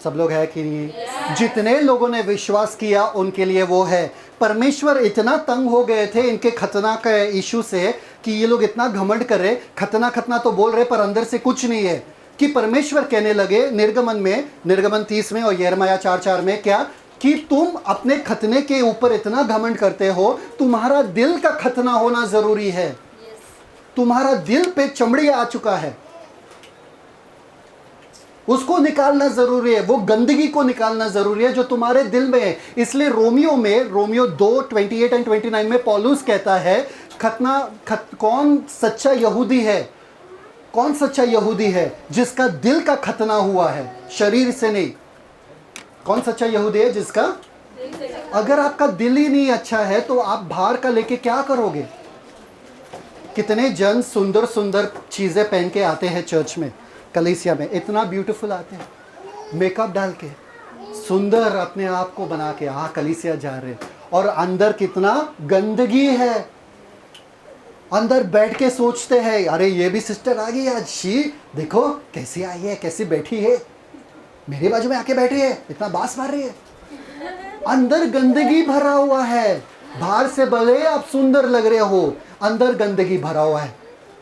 सब लोग है कि नहीं? जितने लोगों ने विश्वास किया उनके लिए वो है। परमेश्वर इतना तंग हो गए थे इनके खतना के इशू से कि ये लोग इतना घमंड कर रहे, खतना खतना तो बोल रहे पर अंदर से कुछ नहीं है, कि परमेश्वर कहने लगे निर्गमन 30 में और यिर्मयाह 4:4 में क्या, कि तुम अपने खतने के ऊपर इतना घमंड करते हो, तुम्हारा दिल का खतना होना जरूरी है। तुम्हारा दिल पे चमड़ी आ चुका है, उसको निकालना जरूरी है। वो गंदगी को निकालना जरूरी है जो तुम्हारे दिल में है। इसलिए रोमियो 2:28-29 में पौलुस कहता है कौन सच्चा यहूदी है? कौन सच्चा यहूदी है? जिसका दिल का खतना हुआ है, शरीर से नहीं। कौन सच्चा यहूदी है? जिसका, अगर आपका दिल ही नहीं अच्छा है तो आप बाहर का लेके क्या करोगे? कितने जन सुंदर सुंदर चीजें पहन के आते हैं चर्च में, कलीसिया में, इतना ब्यूटीफुल आते हैं, मेकअप डाल के सुंदर अपने आप को बना के कलीसिया जा रहे हैं, और अंदर कितना गंदगी है। अंदर बैठ के सोचते हैं अरे ये भी सिस्टर आ गई आज, शी देखो कैसी आई है, कैसी बैठी है, मेरे बाजू में आके बैठी है, इतना बास मार रही है। अंदर गंदगी भरा हुआ है। बाहर से भले आप सुंदर लग रहे हो, अंदर गंदगी भरा हुआ है।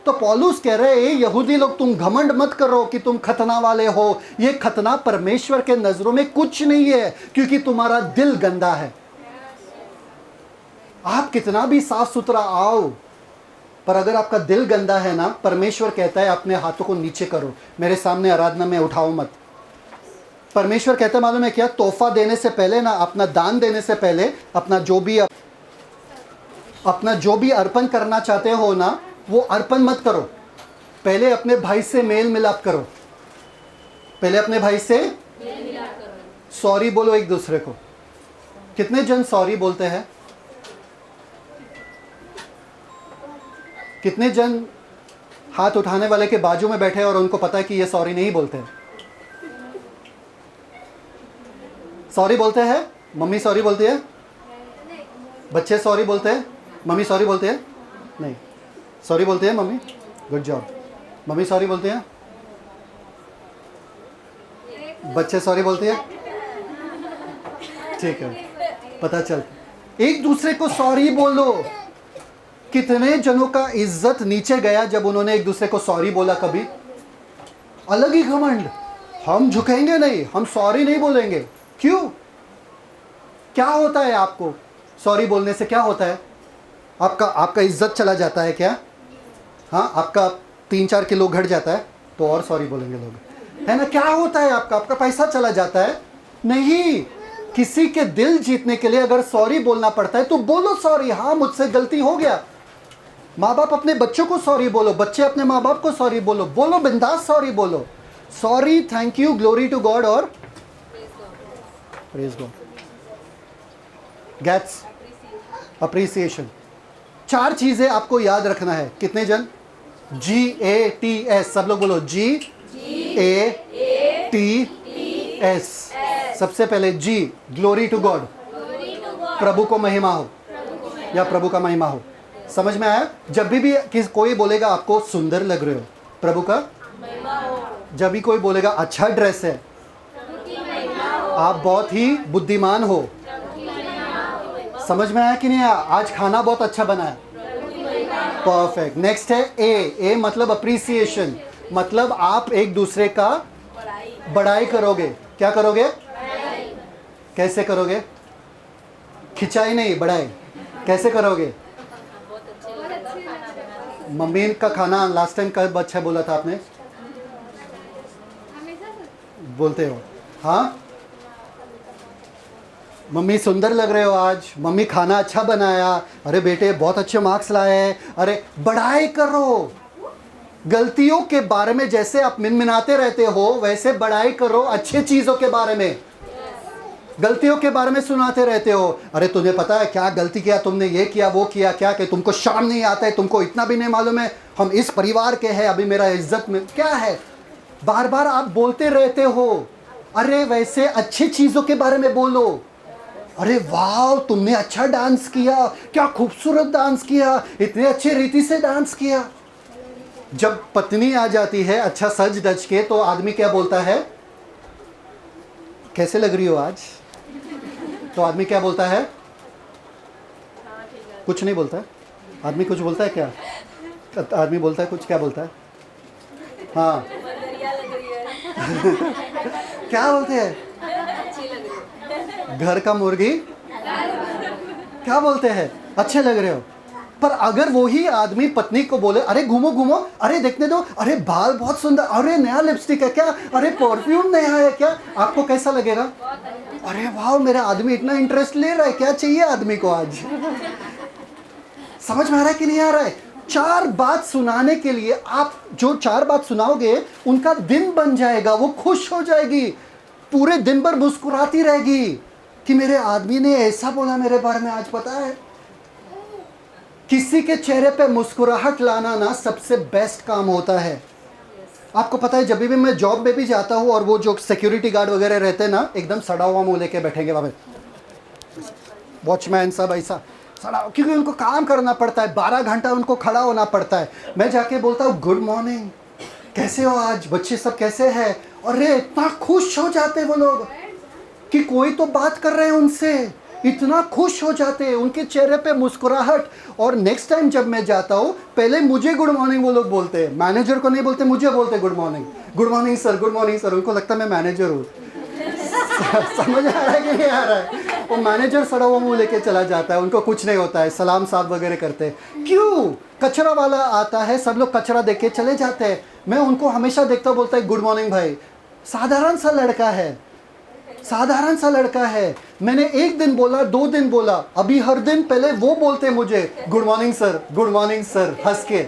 तो पौलुस कह रहे हैं यहूदी लोग, तुम घमंड मत करो कि तुम खतना वाले हो। ये खतना परमेश्वर के नजरों में कुछ नहीं है, क्योंकि तुम्हारा दिल गंदा है। आप कितना भी साफ सुथरा आओ, पर अगर आपका दिल गंदा है ना, परमेश्वर कहता है अपने हाथों को नीचे करो, मेरे सामने आराधना में उठाओ मत। परमेश्वर कहता है मालूम है क्या, तोहफा देने से पहले ना, अपना दान देने से पहले अपना जो भी अर्पण करना चाहते हो ना, वो अर्पण मत करो, पहले अपने भाई से मेल मिलाप करो। पहले अपने भाई से सॉरी बोलो एक दूसरे को। कितने जन सॉरी बोलते हैं? कितने जन हाथ उठाने वाले के बाजू में बैठे और उनको पता है कि ये सॉरी नहीं बोलते हैं? सॉरी बोलते हैं? मम्मी सॉरी बोलती है? बच्चे सॉरी बोलते हैं? मम्मी सॉरी बोलते हैं? नहीं, सॉरी बोलते हैं mummy? Good job. Mummy sorry बोलते हैं? बच्चे सॉरी बोलते हैं? ठीक है, पता चल। एक दूसरे को सॉरी बोलो। कितने जनों का इज्जत नीचे गया जब उन्होंने एक दूसरे को सॉरी बोला। कभी अलग ही घमंड, हम झुकेंगे नहीं, हम सॉरी नहीं बोलेंगे। क्यों? क्या होता है आपको सॉरी बोलने से? क्या होता है? आपका इज्जत चला जाता है क्या? हाँ, आपका 3-4 किलो घट जाता है तो और सॉरी बोलेंगे लोग, है ना? क्या होता है? आपका पैसा चला जाता है? नहीं। किसी के दिल जीतने के लिए अगर सॉरी बोलना पड़ता है तो बोलो सॉरी, हाँ मुझसे गलती हो गया। माँ बाप अपने बच्चों को सॉरी बोलो, बच्चे अपने माँ बाप को सॉरी बोलो, बिंदास सॉरी बोलो। Sorry, thank you, glory to God और प्रेज गॉड, गेट्स अप्रिसिएशन। 4 चीजें आपको याद रखना है। कितने जन? GATS, सब लोग बोलो GATS। सबसे पहले G, ग्लोरी टू गॉड, प्रभु को महिमा हो या प्रभु का महिमा हो। समझ में आया? जब भी कोई बोलेगा आपको सुंदर लग रहे हो, प्रभु का महिमा हो। जब भी कोई बोलेगा अच्छा ड्रेस है, आप बहुत ही बुद्धिमान हो। समझ में आया कि नहीं आया? आज खाना बहुत अच्छा बना है, परफेक्ट। नेक्स्ट है ए मतलब अप्रिसिएशन, मतलब आप एक दूसरे का बड़ाई करोगे। क्या करोगे? कैसे करोगे? खिंचाई नहीं, बड़ाई। कैसे करोगे? मम्मी का खाना लास्ट टाइम कब अच्छा बोला था आपने? बोलते हो हाँ? मम्मी सुंदर लग रहे हो आज, मम्मी खाना अच्छा बनाया, अरे बेटे बहुत अच्छे मार्क्स लाए हैं। अरे बड़ाई करो। गलतियों के बारे में जैसे आप मिनमिनाते रहते हो वैसे बड़ाई करो अच्छे चीज़ों के बारे में। गलतियों के बारे में सुनाते रहते हो, अरे तुझे पता है क्या गलती किया तुमने, ये किया वो किया, क्या कि तुमको शर्म नहीं आता है, तुमको इतना भी नहीं मालूम है हम इस परिवार के हैं, अभी मेरा इज्जत में क्या है। बार बार आप बोलते रहते हो। अरे वैसे अच्छी चीज़ों के बारे में बोलो। अरे वाह तुमने अच्छा डांस किया, क्या खूबसूरत डांस किया, इतने अच्छे रीति से डांस किया। जब पत्नी आ जाती है अच्छा सज धज के तो आदमी क्या बोलता है? कैसे लग रही हो आज? तो आदमी क्या बोलता है? कुछ नहीं बोलता है। आदमी कुछ बोलता है क्या? आदमी बोलता है कुछ, क्या बोलता है? हाँ क्या बोलते हैं? घर का मुर्गी क्या बोलते हैं? अच्छे लग रहे हो। पर अगर वही आदमी पत्नी को बोले अरे घूमो घूमो, अरे देखने दो, अरे बाल बहुत सुंदर, अरे नया लिपस्टिक है क्या, अरे परफ्यूम नया है क्या, आपको कैसा लगेगा? अरे वाह मेरा आदमी इतना इंटरेस्ट ले रहा है, क्या चाहिए आदमी को आज? समझ में आ रहा है कि नहीं आ रहा है? 4 बात सुनाने के लिए आप जो 4 बात सुनाओगे उनका दिन बन जाएगा, वो खुश हो जाएगी, पूरे दिन भर मुस्कुराती रहेगी कि मेरे आदमी ने ऐसा बोला मेरे बारे में आज। पता है किसी के चेहरे पे मुस्कुराहट लाना ना सबसे बेस्ट काम होता है। आपको पता है जब भी मैं जॉब में भी जाता हूँ और वो जो सिक्योरिटी गार्ड वगैरह रहते हैं ना, एकदम सड़ा हुआ मुंह लेके बैठेंगे वहाँ पे, वॉचमैन सब ऐसा सड़ा, क्योंकि उनको काम करना पड़ता है, 12 घंटा उनको खड़ा होना पड़ता है। मैं जाके बोलता हूँ गुड मॉर्निंग, कैसे हो आज, बच्चे सब कैसे हैं? अरे इतना खुश हो जाते वो लोग कि कोई तो बात कर रहे हैं उनसे, इतना खुश हो जाते हैं, उनके चेहरे पे मुस्कुराहट। और नेक्स्ट टाइम जब मैं जाता हूँ पहले मुझे गुड मॉर्निंग वो लोग बोलते हैं, मैनेजर को नहीं बोलते, मुझे बोलते good morning sir, good morning sir. उनको लगता है मैं मैनेजर हूँ। समझ आ रहा है कि नहीं आ रहा है? वो मैनेजर सड़ा हुआ मुंह लेके चला जाता है, उनको कुछ नहीं होता है, सलाम साहब वगैरह करते हैं। क्यों? कचरा वाला आता है, सब लोग कचरा देख के चले जाते हैं। मैं उनको हमेशा देखता, बोलता है गुड मॉर्निंग भाई। साधारण सा लड़का है, साधारण सा लड़का है। मैंने एक दिन बोला, 2 दिन बोला, अभी हर दिन पहले वो बोलते मुझे good morning sir, good morning sir, हंस के।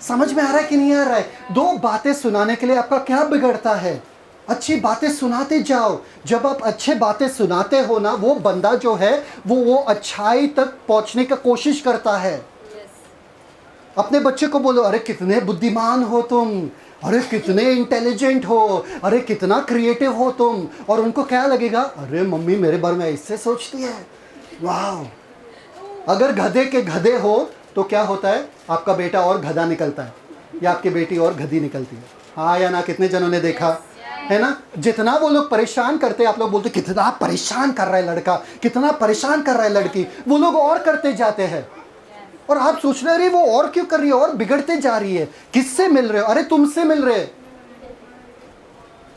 समझ में आ रहा है कि नहीं आ रहा है? 2 बातें सुनाने के लिए आपका क्या बिगड़ता है? अच्छी बातें सुनाते जाओ। जब आप अच्छे बातें सुनाते हो ना, वो बंदा जो है वो अच्छाई तक पहुंचने का कोशिश करता है। अपने बच्चे को बोलो, अरे कितने बुद्धिमान हो तुम, अरे कितने इंटेलिजेंट हो, अरे कितना क्रिएटिव हो तुम। और उनको क्या लगेगा? अरे मम्मी मेरे बारे में इससे सोचती है, वाह। अगर गधे के गधे हो तो क्या होता है? आपका बेटा और गधा निकलता है, या आपकी बेटी और गधी निकलती है। हाँ या ना? कितने जनों ने देखा है ना? जितना वो लोग परेशान करते, आप लोग बोलते कितना परेशान कर रहा है लड़का, कितना परेशान कर रहा है लड़की, वो लोग और करते जाते हैं। और आप सोच रहे, अरे वो और क्यों कर रही है, और बिगड़ते जा रही है। किससे मिल रहे हो? अरे तुमसे मिल रहे,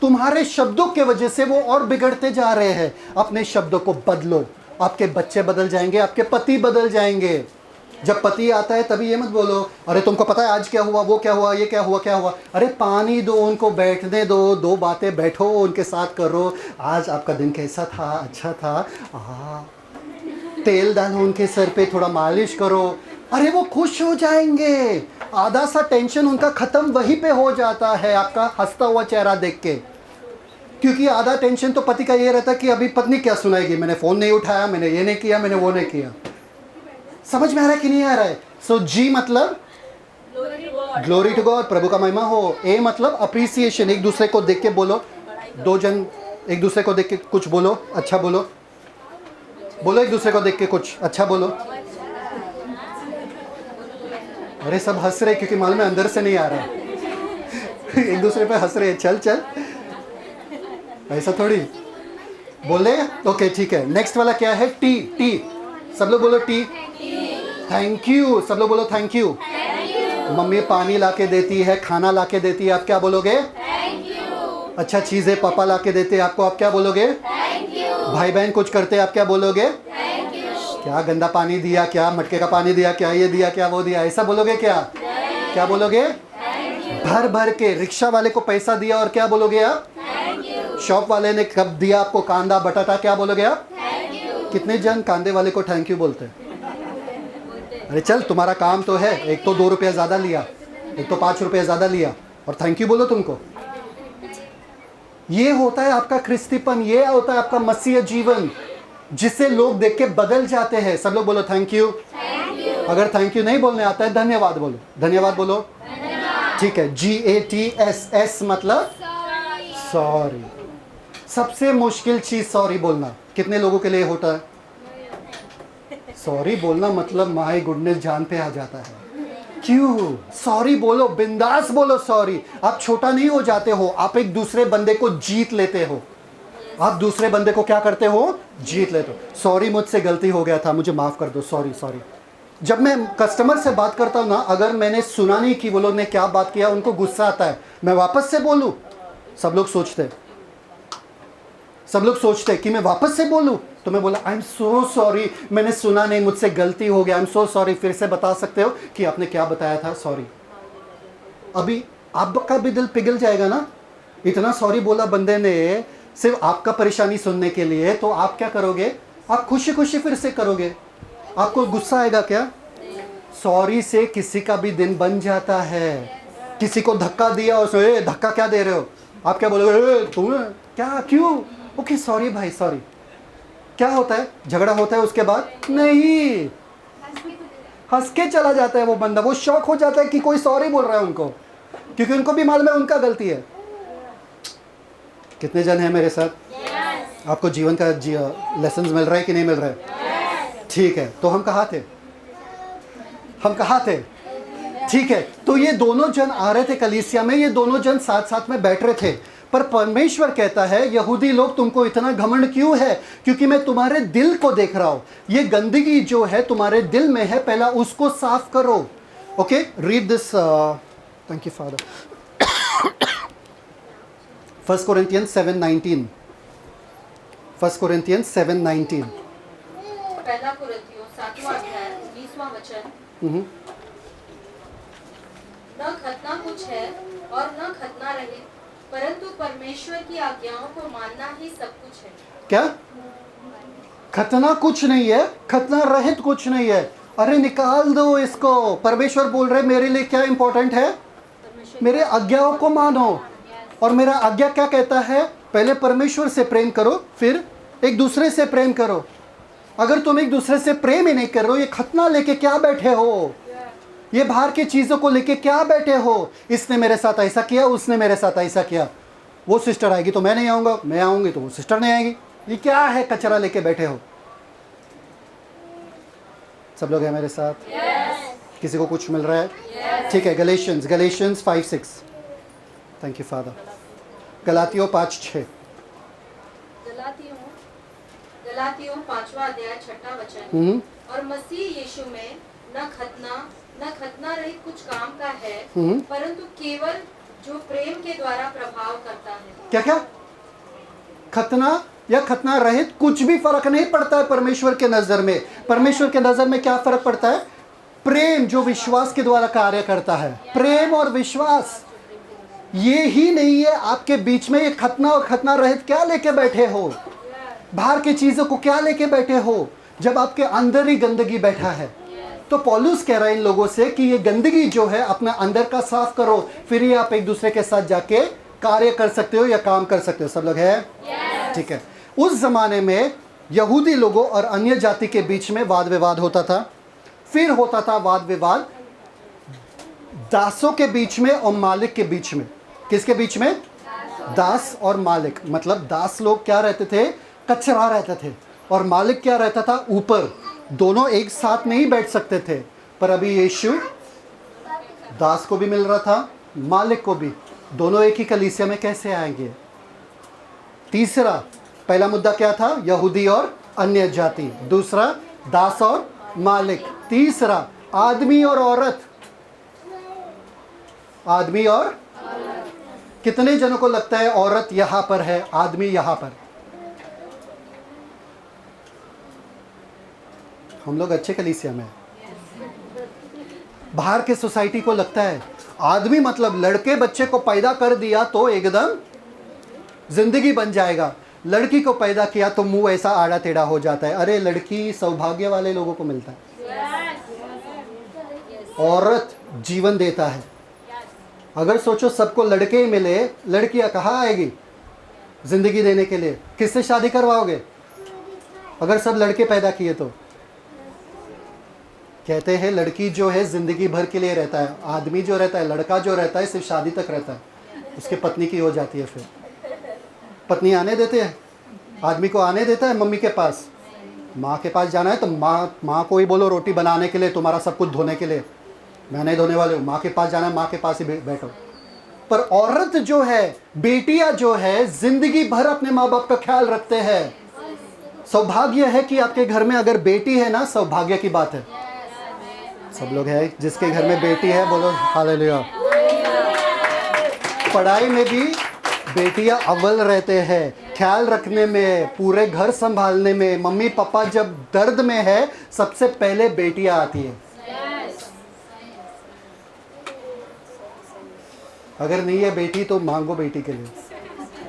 तुम्हारे शब्दों के वजह से वो और बिगड़ते जा रहे हैं। अपने शब्दों को बदलो, आपके बच्चे बदल जाएंगे, आपके पति बदल जाएंगे। जब पति आता है तभी ये मत बोलो, अरे तुमको पता है आज क्या हुआ, वो क्या हुआ, ये क्या हुआ, क्या हुआ। अरे पानी दो उनको, बैठने दो, 2 बातें बैठो उनके साथ करो। आज आपका दिन कैसा था? अच्छा था। तेल डालो उनके सर पे, थोड़ा मालिश करो। अरे वो खुश हो जाएंगे। आधा सा टेंशन उनका खत्म वहीं पे हो जाता है, आपका हंसता हुआ चेहरा देख के। क्योंकि आधा टेंशन तो पति का ये रहता है कि अभी पत्नी क्या सुनाएगी, मैंने फ़ोन नहीं उठाया, मैंने ये नहीं किया, मैंने वो नहीं किया। समझ में आ रहा है कि नहीं आ रहा है? सो जी मतलब ग्लोरी टू गॉड, प्रभु का महिमा हो। ए मतलब अप्रिसिएशन, एक दूसरे को देख के बोलो। 2 जन एक दूसरे को देख के कुछ बोलो, अच्छा बोलो। बोलो एक दूसरे को देख के कुछ अच्छा बोलो। अरे सब हंस रहे क्योंकि मालूम है अंदर से नहीं आ रहा है। एक दूसरे पे हंस रहे, चल चल, ऐसा थोड़ी बोले। ओके ठीक है। नेक्स्ट वाला क्या है? टी। टी सब लोग बोलो, टी। थैंक यू सब लोग बोलो, थैंक यू। मम्मी पानी लाके देती है, खाना लाके देती है, आप क्या बोलोगे? Thank you. अच्छा चीज़ें पापा लाके देते हैं आपको, आप क्या बोलोगे? Thank you. भाई बहन कुछ करते हैं, आप क्या बोलोगे? Thank you. क्या गंदा पानी दिया, क्या मटके का पानी दिया, क्या ये दिया, क्या वो दिया, ऐसा बोलोगे क्या? क्या बोलोगे? भर भर के। रिक्शा वाले को पैसा दिया और क्या बोलोगे आप? शॉप वाले ने कब दिया आपको कांदा बटाटा, क्या बोलोगे आप? कितने जन कांदे वाले को थैंक यू बोलते हैं? अरे चल तुम्हारा काम तो है, एक तो 2 रुपया ज़्यादा लिया, एक तो 5 रुपया ज़्यादा लिया, और थैंक यू बोलो तुमको। ये होता है आपका ख्रिस्तीपन, ये होता है आपका मसीह जीवन, जिससे लोग देख के बदल जाते हैं। सब लोग बोलो थैंक यू। अगर थैंक यू नहीं बोलने आता है, धन्यवाद बोलो। धन्यवाद बोलो, ठीक है। GATS मतलब सॉरी। सबसे मुश्किल चीज सॉरी बोलना। कितने लोगों के लिए होता है? सॉरी बोलना मतलब माय गुडनेस, जान पे आ जाता है। क्यों? सॉरी बोलो, बिंदास बोलो सॉरी। आप छोटा नहीं हो जाते हो, आप एक दूसरे बंदे को जीत लेते हो। आप दूसरे बंदे को क्या करते हो? जीत लेते हो। सॉरी मुझसे गलती हो गया था, मुझे माफ़ कर दो, सॉरी सॉरी। जब मैं कस्टमर से बात करता हूँ ना, अगर मैंने सुना नहीं कि वो लोग ने क्या बात किया, उनको गुस्सा आता है, मैं वापस से बोलूँ? सब लोग सोचते कि मैं वापस से बोलूँ, तो मैं बोला आई एम सो सॉरी, मैंने सुना नहीं, मुझसे गलती हो गया, आई एम सो सॉरी। फिर से बता सकते हो कि आपने क्या बताया था, सॉरी। अभी आपका भी दिल पिघल जाएगा ना, इतना सॉरी बोला बंदे ने सिर्फ आपका परेशानी सुनने के लिए। तो आप क्या करोगे? आप खुशी खुशी फिर से करोगे। आपको गुस्सा आएगा क्या? सॉरी से किसी का भी दिन बन जाता है। किसी को धक्का दिया और धक्का क्या दे रहे हो, आप क्या बोलोगे? तुम क्या, क्यों? ओके सॉरी भाई सॉरी। क्या होता है? झगड़ा होता है, उसके बाद नहीं, हंस के चला जाता है वो बंदा। वो शौक हो जाता है कि कोई सॉरी बोल रहा है उनको, क्योंकि उनको भी मालूम है उनका गलती है। कितने जन हैं मेरे साथ? आपको जीवन का लेसन मिल रहा है कि नहीं मिल रहा है? ठीक है। तो हम कहाँ थे? ठीक है। तो ये दोनों जन आ रहे थे कलीसिया में, ये दोनों जन साथ साथ में बैठ रहे थे। पर परमेश्वर कहता है, यहूदी लोग तुमको इतना घमंड क्यों है? क्योंकि मैं तुम्हारे दिल को देख रहा हूं। ये गंदगी जो है तुम्हारे दिल में है, पहला उसको साफ करो। Okay, read this. Thank you father. 1 Corinthians 7:19। 1 Corinthians 7:19। पहला कुरिन्थियों 7वां अध्याय 19वां वचन। न खतना कुछ है और न खतना रहित, परंतु परमेश्वर की आज्ञाओं को मानना ही सब कुछ है। क्या? खतना कुछ नहीं है, खतना रहित कुछ नहीं है। अरे निकाल दो इसको। परमेश्वर बोल रहे मेरे लिए क्या इंपॉर्टेंट है? मेरे आज्ञाओं को मानो। और मेरा आज्ञा क्या कहता है? पहले परमेश्वर से प्रेम करो, फिर एक दूसरे से प्रेम करो। अगर तुम एक दूसरे से प्रेम ही नहीं कर रहे हो, ये खतना लेके क्या बैठे हो? ये बाहर की चीज़ों को लेके क्या बैठे हो? इसने मेरे साथ ऐसा किया, उसने मेरे साथ ऐसा किया, वो सिस्टर आएगी तो मैं नहीं आऊँगा, मैं आऊँगी तो वो सिस्टर नहीं आएगी। ये क्या है? कचरा लेके बैठे हो। सब लोग हैं मेरे साथ? किसी को कुछ मिल रहा है? ठीक है। गलेशियंस 5:6। Thank you father. गलातियों 5:6। गलातियों 5वां अध्याय 6वां वचन। और मसीह यीशु में न खतना रहित कुछ काम का है, परंतु केवल जो प्रेम के द्वारा प्रभाव करता है। क्या क्या? खतना या खतना रहित कुछ भी फर्क नहीं पड़ता है परमेश्वर के नजर में। परमेश्वर के नजर में क्या फर्क पड़ता है? प्रेम जो विश्वास के द्वारा कार्य करता है। प्रेम और विश्वास, ये ही नहीं है आपके बीच में। ये खतना और खतना रहित क्या लेके बैठे हो? बाहर की चीजों को क्या लेके बैठे हो? जब आपके अंदर ही गंदगी बैठा है। तो पौलुस कह रहा है इन लोगों से कि ये गंदगी जो है अपना अंदर का साफ करो, फिर ही आप एक दूसरे के साथ जाके कार्य कर सकते हो या काम कर सकते हो। सब लोग हैं? ठीक है। उस जमाने में यहूदी लोगों और अन्य जाति के बीच में वाद विवाद होता था। फिर होता था वाद विवाद दासों के बीच में और मालिक के बीच में। किसके बीच में? दास और मालिक। मतलब दास लोग क्या रहते थे? कचरा रहते थे। और मालिक क्या रहता था? ऊपर। दोनों एक साथ नहीं बैठ सकते थे। पर अभी यीशु दास को भी मिल रहा था, मालिक को भी। दोनों एक ही कलीसिया में कैसे आएंगे? तीसरा, पहला मुद्दा क्या था? यहूदी और अन्य जाति। दूसरा, दास और मालिक। तीसरा, आदमी और औरत। आदमी और कितने जनों को लगता है औरत यहां पर है, आदमी यहां पर? हम लोग अच्छे कलीसिया में। बाहर के सोसाइटी को लगता है आदमी मतलब लड़के बच्चे को पैदा कर दिया तो एकदम जिंदगी बन जाएगा, लड़की को पैदा किया तो मुंह ऐसा आड़ा टेढ़ा हो जाता है। अरे लड़की सौभाग्य वाले लोगों को मिलता है, औरत जीवन देता है। अगर सोचो सबको लड़के ही मिले, लड़कियां कहाँ आएगी जिंदगी देने के लिए? किससे शादी करवाओगे अगर सब लड़के पैदा किए तो? कहते हैं लड़की जो है जिंदगी भर के लिए रहता है, आदमी जो रहता है, लड़का जो रहता है सिर्फ शादी तक रहता है, उसके पत्नी की हो जाती है। फिर पत्नी आने देते हैं, आदमी को आने देता है मम्मी के पास। माँ के पास जाना है तो माँ को ही बोलो रोटी बनाने के लिए, तुम्हारा सब कुछ धोने के लिए, मैं नहीं धोने वाले हूँ। माँ के पास जाना है, माँ के पास ही बैठो। पर औरत जो है, बेटियां जो है, जिंदगी भर अपने माँ बाप का ख्याल रखते हैं। सौभाग्य है कि आपके घर में अगर बेटी है ना, सौभाग्य की बात है। सब लोग हैं जिसके घर में बेटी है, बोलो हालेलुया। पढ़ाई में भी बेटियां अव्वल रहते हैं, ख्याल रखने में, पूरे घर संभालने में। मम्मी पापा जब दर्द में है, सबसे पहले बेटियां आती है। अगर नहीं है बेटी तो मांगो बेटी के लिए।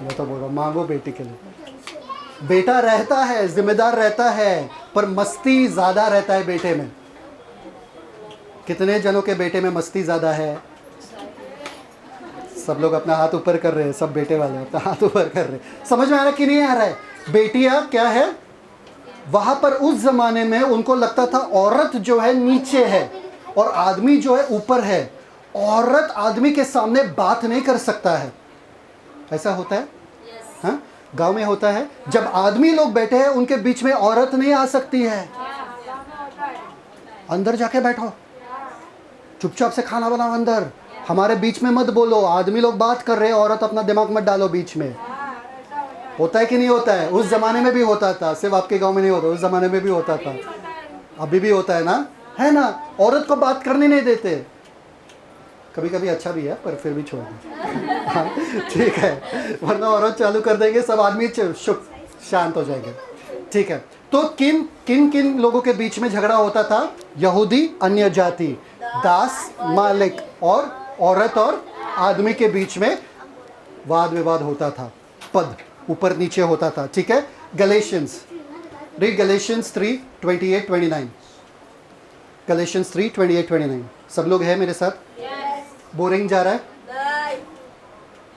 मैं तो बोल रहा हूँ मांगो बेटी के लिए। बेटा रहता है, जिम्मेदार रहता है, पर मस्ती ज़्यादा रहता है बेटे में। कितने जनों के बेटे में मस्ती ज़्यादा है? सब लोग अपना हाथ ऊपर कर रहे हैं, सब बेटे वाले अपना हाथ ऊपर कर रहे हैं। समझ में आ रहा है कि नहीं आ रहा है? बेटियां क्या है वहाँ पर? उस ज़माने में उनको लगता था औरत जो है नीचे है और आदमी जो है ऊपर है। औरत आदमी के सामने बात नहीं कर सकता है। ऐसा होता है? हाँ, गांव में होता है। जब आदमी लोग बैठे हैं उनके बीच में औरत नहीं आ सकती है। अंदर जाके बैठो, चुपचाप से खाना बनाओ अंदर, हमारे बीच में मत बोलो। आदमी लोग बात कर रहे हैं, औरत अपना दिमाग मत डालो बीच में। होता है कि नहीं होता है? उस जमाने में भी होता था, सिर्फ आपके गांव में नहीं होता, उस जमाने में भी होता था, अभी भी होता है ना, है ना? औरत को बात करने नहीं देते। कभी कभी अच्छा भी है, पर फिर भी छोड़ दो। हाँ, ठीक है, वरना औरत चालू कर देंगे, सब आदमी शांत हो जाएंगे। ठीक है, तो किन किन किन लोगों के बीच में झगड़ा होता था? यहूदी, अन्य जाति, दास, मालिक, और औरत और आदमी के बीच में वाद विवाद होता था, पद ऊपर नीचे होता था। ठीक है, गलेशियंस, रीड गलेशियंस 3:28-29। गलेशियंस 3:28-29। सब लोग हैं मेरे साथ? बोरिंग जा रहा है?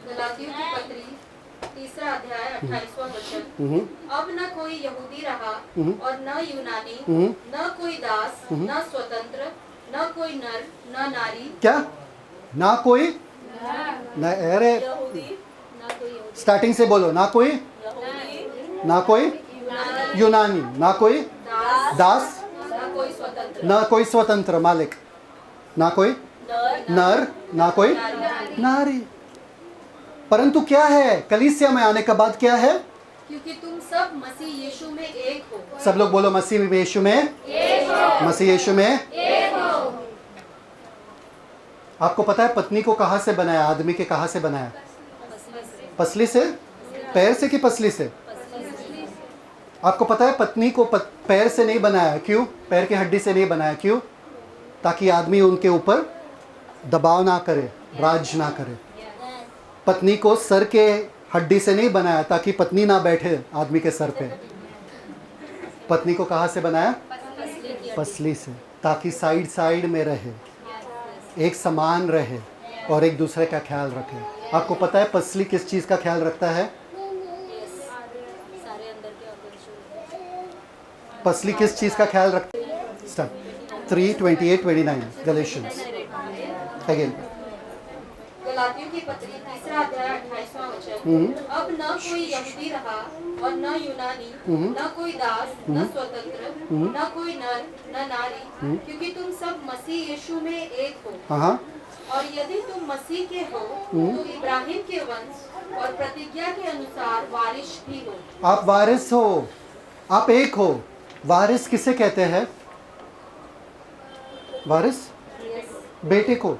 गलातियों की पत्री 3 अध्याय 28वां वचन। अब न कोई यहूदी रहा और न यूनानी, न कोई दास, न स्वतंत्र, न कोई नर, न नारी। क्या? ना कोई न, अरे स्टार्टिंग से बोलो। ना कोई यूनानी, ना कोई दास, न कोई स्वतंत्र, ना कोई स्वतंत्र मालिक, ना कोई नर, ना कोई नारी। परंतु क्या है? कलीसिया में आने के बाद क्या है? क्योंकि तुम सब मसीह यीशु में एक हो। सब लोग बोलो, मसीह यीशु में एक हो। मसीह यीशु में एक हो। आपको पता है पत्नी को कहाँ से बनाया? आदमी के कहाँ से बनाया? पसली से? पैर से कि पसली से? आपको पता है पत्नी को पैर से नहीं बनाया। क्यों? पैर की हड्डी से नहीं बनाया। क्यों? ताकि आदमी उनके ऊपर दबाव ना करे, राज ना करे। पत्नी को सर के हड्डी से नहीं बनाया ताकि पत्नी ना बैठे आदमी के सर पे। पत्नी को कहाँ से बनाया? पसली से, ताकि साइड साइड में रहे, एक समान रहे और एक दूसरे का ख्याल रखे। आपको पता है पसली किस चीज़ का ख्याल रखता है? पसली किस चीज़ का ख्याल रखता है? 3:28-29 गलेशियंस अगेन। गलातियों की पत्री 3 अध्याय 28वां वचन। अब न कोई यहूदी रहा और न यूनानी, न कोई दास, न स्वतंत्र, न कोई नर, न नारी, क्योंकि तुम सब मसीह यीशु में एक हो। हाँ, और यदि तुम मसीह के हो तो इब्राहिम के वंश और प्रतिज्ञा के अनुसार वारिस भी हो। आप वारिस हो, आप एक हो। वारिस किसे कहते हैं? वारिस बेटे को।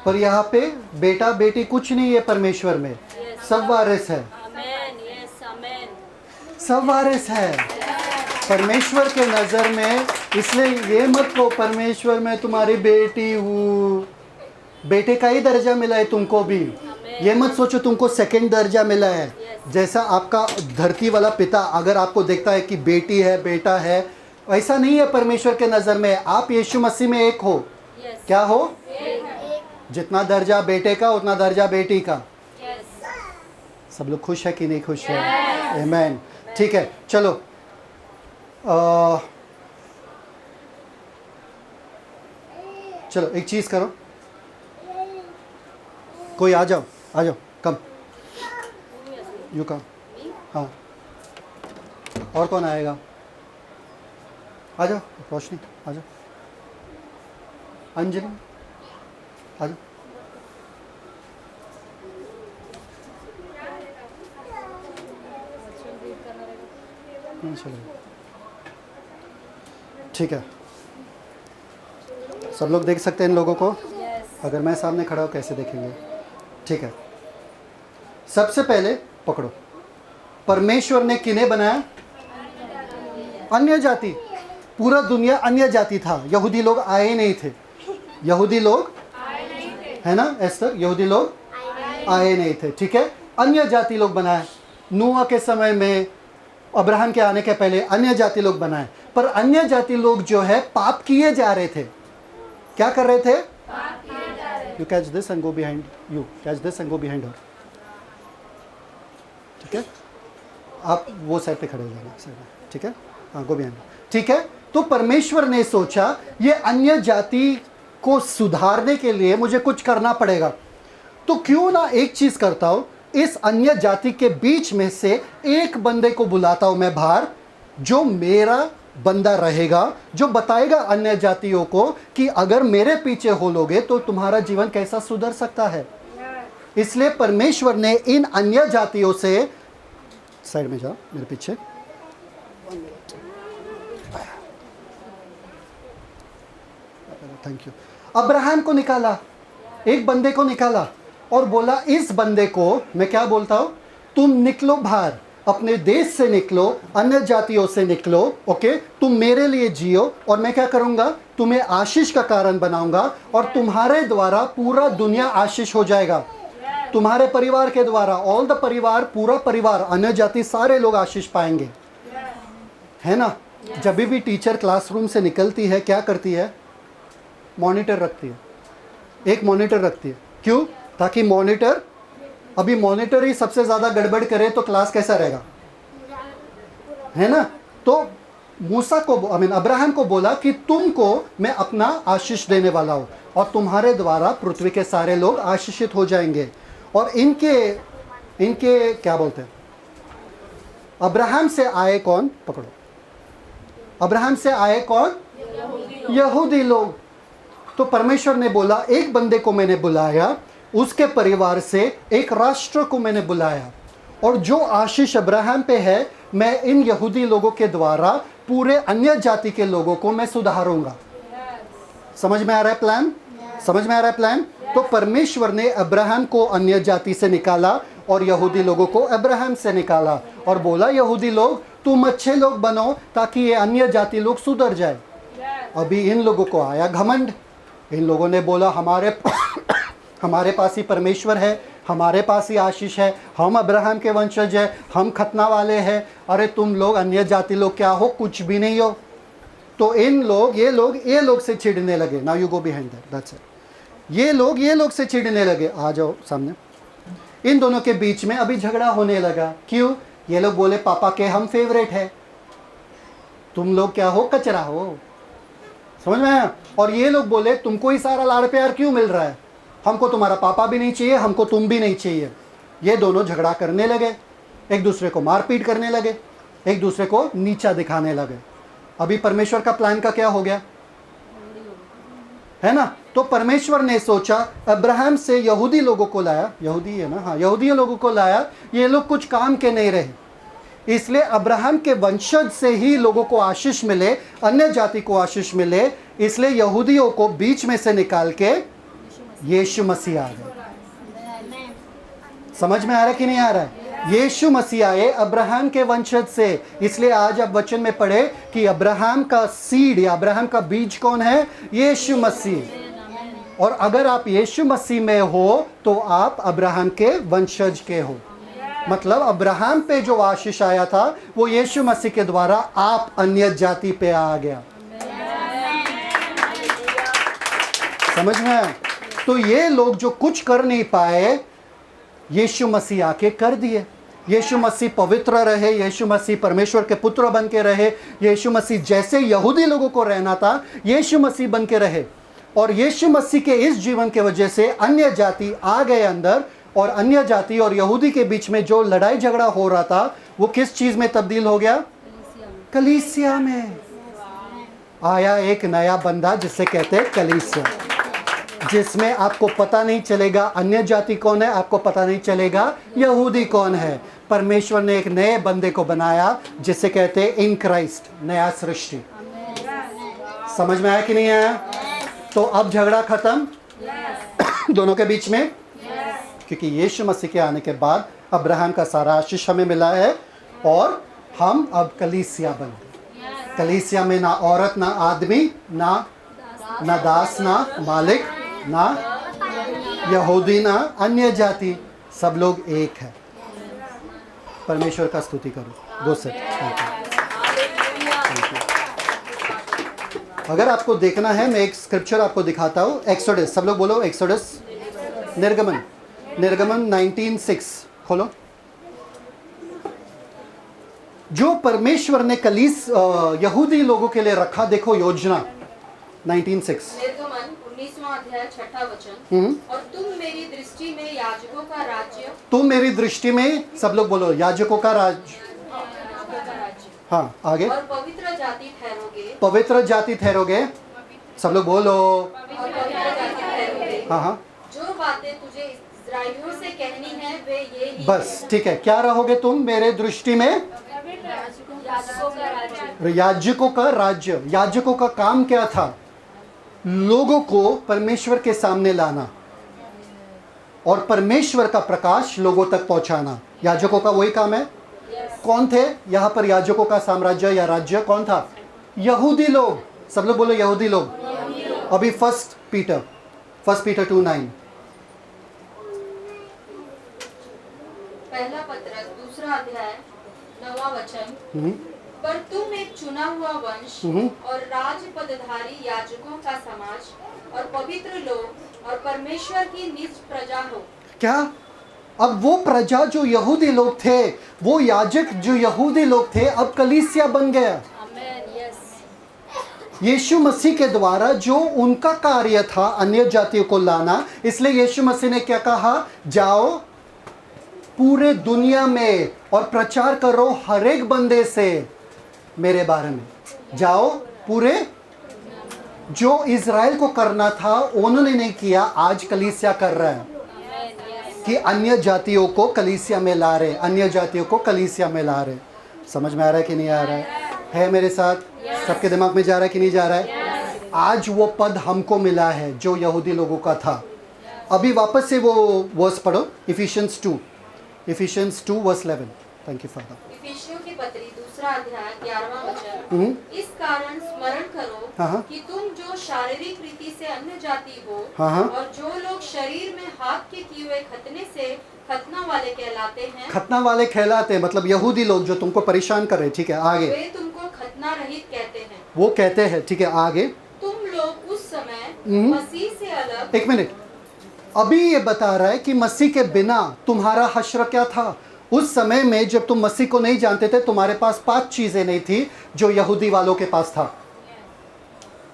पर यहाँ पे बेटा बेटी कुछ नहीं है परमेश्वर में, सब वारिस है। सब वारिस है परमेश्वर के नज़र में। इसलिए ये मत कहो परमेश्वर में तुम्हारी बेटी हूँ। बेटे का ही दर्जा मिला है तुमको भी। ये मत सोचो तुमको सेकंड दर्जा मिला है। जैसा आपका धरती वाला पिता अगर आपको देखता है कि बेटी है, बेटा है, ऐसा नहीं है परमेश्वर के नज़र में। आप यीशु मसीह में एक हो। क्या हो? जितना दर्जा बेटे का उतना दर्जा बेटी का। सब लोग खुश है कि नहीं खुश है? आमीन। ठीक है, चलो चलो एक चीज़ करो, कोई आ जाओ, आ जाओ, कम यू कम। हाँ, और कौन आएगा? आ जाओ, रोशनी आ जाओ, अंजलि आ जाओ। चलो ठीक है, सब लोग देख सकते हैं इन लोगों को? अगर मैं सामने खड़ा हूँ कैसे देखेंगे? ठीक है, सबसे पहले पकड़ो, परमेश्वर ने किन्हें बनाया? अन्य जाति। पूरा दुनिया अन्य जाति था। यहूदी लोग आए नहीं थे। यहूदी लोग है ना एस्टर? यहूदी लोग आए नहीं थे। ठीक है, अन्य जाति लोग बनाए। नूह के समय में, अब्राहम के आने के पहले अन्य जाति लोग बनाए। पर अन्य जाति लोग जो है पाप किए जा रहे थे। क्या कर रहे थे? You catch this and go behind, you catch this and go behind her. ठीक है, आप वो साइड पे खड़े हो जाना साइड में। ठीक है, हाँ, गो बिहाइंड। ठीक है, तो परमेश्वर ने सोचा ये अन्य जाति को सुधारने के लिए मुझे कुछ करना पड़ेगा, तो क्यों ना एक चीज करता हूं, इस अन्य जाति के बीच में से एक बंदे को बुलाता हूं मैं बाहर, जो मेरा बंदा रहेगा, जो बताएगा अन्य जातियों को कि अगर मेरे पीछे हो लोगे तो तुम्हारा जीवन कैसा सुधर सकता है। इसलिए परमेश्वर ने इन अन्य जातियों से, साइड में जाओ मेरे पीछे, थैंक यू, अब्राहम को निकाला, एक बंदे को निकाला और बोला इस बंदे को मैं क्या बोलता हूं, तुम निकलो बाहर अपने देश से निकलो, अन्य जातियों से निकलो, ओके, तुम मेरे लिए जियो और मैं क्या करूंगा, तुम्हें आशीष का कारण बनाऊंगा और तुम्हारे द्वारा पूरा दुनिया आशीष हो जाएगा। तुम्हारे परिवार के द्वारा, ऑल द परिवार, पूरा परिवार, अन्य जाति सारे लोग आशीष पाएंगे, है ना। जब भी टीचर क्लासरूम से निकलती है क्या करती है, मॉनिटर रखती है, एक मॉनिटर रखती है। क्यों? ताकि मॉनिटर, अभी मॉनिटर ही सबसे ज़्यादा गड़बड़ करे तो क्लास कैसा रहेगा, है ना। तो मूसा को, अब्राहम को बोला कि तुमको मैं अपना आशीष देने वाला हूँ और तुम्हारे द्वारा पृथ्वी के सारे लोग आशीषित हो जाएंगे। और इनके क्या बोलते हैं, अब्राहम से आए कौन, पकड़ो, अब्राहम से आए कौन, यहूदी लोग। तो परमेश्वर ने बोला एक बंदे को मैंने बुलाया, उसके परिवार से एक राष्ट्र को मैंने बुलाया, और जो आशीष अब्राहम पे है मैं इन यहूदी लोगों के द्वारा पूरे अन्य जाति के लोगों को मैं सुधारूंगा। समझ में आ रहा है प्लान? समझ में आ रहा है प्लान? तो परमेश्वर ने अब्राहम को अन्य जाति से निकाला और यहूदी लोगों को अब्राहम से निकाला और बोला यहूदी लोग तुम अच्छे लोग बनो ताकि ये अन्य जाति लोग सुधर जाए। अभी इन लोगों को आया घमंड, इन लोगों ने बोला हमारे पास ही परमेश्वर है, हमारे पास ही आशीष है, हम अब्राहम के वंशज हैं, हम खतना वाले हैं, अरे तुम लोग अन्य जाति लोग क्या हो, कुछ भी नहीं हो। तो ये लोग से चिढ़ने लगे। Now you go behind that, that's it. ये लोग से चिढ़ने लगे। आ जाओ सामने। इन दोनों के बीच में अभी झगड़ा होने लगा। क्यों? ये लोग बोले पापा के हम फेवरेट है, तुम लोग क्या हो, कचरा हो। समझ में आया? और ये लोग बोले तुमको ही सारा लाड़ प्यार क्यों मिल रहा है, हमको तुम्हारा पापा भी नहीं चाहिए, हमको तुम भी नहीं चाहिए। ये दोनों झगड़ा करने लगे, एक दूसरे को मारपीट करने लगे, एक दूसरे को नीचा दिखाने लगे। अभी परमेश्वर का प्लान का क्या हो गया, है ना। तो परमेश्वर ने सोचा अब्राहम से यहूदी लोगों को लाया, यहूदी है ना, हाँ, यहूदी लोगों को लाया, ये लोग कुछ काम के नहीं रहे, इसलिए अब्राहम के वंशज से ही लोगों को आशीष मिले, अन्य जाति को आशीष मिले, इसलिए यहूदियों को बीच में से निकाल के यीशु मसीह आ गए। समझ में आ रहा है कि नहीं आ रहा है? यीशु मसीह आए अब्राहम के वंशज से, इसलिए आज अब वचन में पढ़े कि अब्राहम का सीड या अब्राहम का बीज कौन है, यीशु मसीह। और अगर आप यीशु मसीह में हो तो आप अब्राहम के वंशज के हो। मतलब अब्राहम पे जो आशीष आया था वो यीशु मसीह के द्वारा आप अन्य जाति पे आ गया। समझ में आया? तो ये लोग जो कुछ कर नहीं पाए, यीशु मसीह आके कर दिए। यीशु मसीह पवित्र रहे, यीशु मसीह परमेश्वर के पुत्र बन के रहे, यीशु मसीह जैसे यहूदी लोगों को रहना था यीशु मसीह बन के रहे। और यीशु मसीह के इस जीवन के वजह से अन्य जाति आ गए अंदर, और अन्य जाति और यहूदी के बीच में जो लड़ाई झगड़ा हो रहा था वो किस चीज में तब्दील हो गया, कलीसिया में। आया एक नया बंदा जिसे कहते हैं कलीसिया, जिसमें आपको पता नहीं चलेगा अन्य जाति कौन है, आपको पता नहीं चलेगा यहूदी कौन है। परमेश्वर ने एक नए बंदे को बनाया जिसे कहते हैं इन क्राइस्ट, नया सृष्टि। समझ में आया कि नहीं आया? तो अब झगड़ा खत्म दोनों के बीच में, क्योंकि यीशु मसीह के आने के बाद अब्राहम का सारा आशीष हमें मिला है और हम अब कलीसिया बन गए। कलीसिया में ना औरत ना आदमी, ना दास ना मालिक, ना यहूदी ना अन्य जाति, सब लोग एक है। परमेश्वर का स्तुति करो। दो सेट। अगर आपको देखना है मैं एक स्क्रिप्चर आपको दिखाता हूँ। एक्सोडस, सब लोग बोलो एक्सोडस। निर्गमन 19:6 खोलो। जो परमेश्वर ने यहूदी लोगों के लिए रखा, देखो योजना 19:6। निर्गमन 19वां अध्याय 6वां वचन। और तुम मेरी दृष्टि में याजकों का राज्य, तुम मेरी दृष्टि में, सब लोग बोलो याजकों का राज्य, हाँ आगे, और पवित्र जाति ठहरोगे, पवित्र जाति ठहरोगे, सब लोग बोलो, पवित्र जाति ठहरोगे। हाँ हाँ, जो बातें तुझे इस्राएलियों से कहनी है वे ये ही बस ठीक है। क्या रहोगे तुम मेरे दृष्टि में? याजकों का राज्य। याजकों का काम क्या था? लोगों को परमेश्वर के सामने लाना और परमेश्वर का प्रकाश लोगों तक पहुंचाना। याजकों का वही काम है। कौन थे यहाँ पर? याजकों का साम्राज्य या राज्य कौन था? यहूदी लोग। सब लोग बोलो यहूदी लोग। अभी फर्स्ट पीटर 2:9। पहला पत्रस दूसरा अध्याय 9वां वचन। पर तुम एक चुना हुआ वंश और राज पदधारी याजकों का समाज और पवित्र लोग और परमेश्वर की निज प्रजा हो। क्या? अब वो प्रजा जो यहूदी लोग थे, वो याजक जो यहूदी लोग थे, अब कलीसिया बन गया। यीशु मसीह के द्वारा जो उनका कार्य था अन्य जातियों को लाना, इसलिए यीशु मसीह ने क्या कहा? जाओ पूरे दुनिया में और प्रचार करो हर एक बंदे से मेरे बारे में। जाओ पूरे, जो इज़राइल को करना था उन्होंने नहीं किया, आज कलीसिया कर रहा है कि अन्य जातियों को कलीसिया में ला रहे, अन्य जातियों को कलीसिया में ला रहे। समझ में आ रहा है कि नहीं आ रहा है मेरे साथ? सबके दिमाग में जा रहा है कि नहीं जा रहा है? आज वो पद हमको मिला है जो यहूदी लोगों का था। अभी वापस से वो वर्स पढ़ो, Ephesians 2 verse 11। Thank you father. इफिसियों की पत्री दूसरा अध्याय 11वां वचन। इस कारण स्मरण करो कि तुम जो शारीरिक रीति से अन्य जाति हो और जो लोग शरीर में हाथ के किए हुए खतने से खतना वाले कहलाते हैं। खतना वाले कहलाते हैं मतलब यहूदी लोग जो तुमको परेशान कर रहे। ठीक है, आगे। वे तुमको खतना रहित कहते हैं। वो कहते हैं। ठीक है, आगे। तुम लोग उस समय मसीह से अलग। एक मिनट, अभी ये बता रहा है कि मसीह के बिना तुम्हारा हश्र क्या था। उस समय में जब तुम मसीह को नहीं जानते थे, तुम्हारे पास 5 चीजें नहीं थी जो यहूदी वालों के पास था।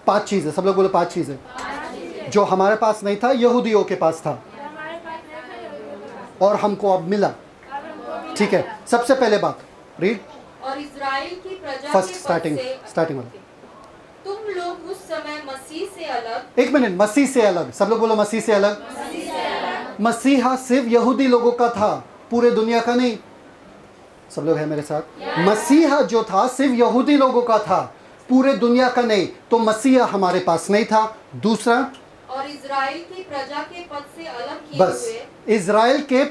5 चीजें, सब लोग बोलो 5 चीजें जो हमारे पास नहीं था, यहूदियों के पास था और हमको अब मिला। ठीक है, सबसे पहले बात रीड। और इज़राइल की प्रजा फर्स्ट स्टार्टिंग वाला। तुम लोग उस समय मसीह से अलग। एक मिनट, मसीह से अलग, सब लोग बोलो मसीह से अलग। मसीहा सिर्फ यहूदी लोगों का था, पूरे दुनिया का नहीं। सब लोग हैं मेरे साथ? मसीहा जो था सिर्फ यहूदी लोगों का था, पूरे दुनिया का नहीं। तो मसीहा हमारे पास नहीं था। दूसरा, और इज़राइल की प्रजा के पद से अलग किए बस हुए। इज़राइल के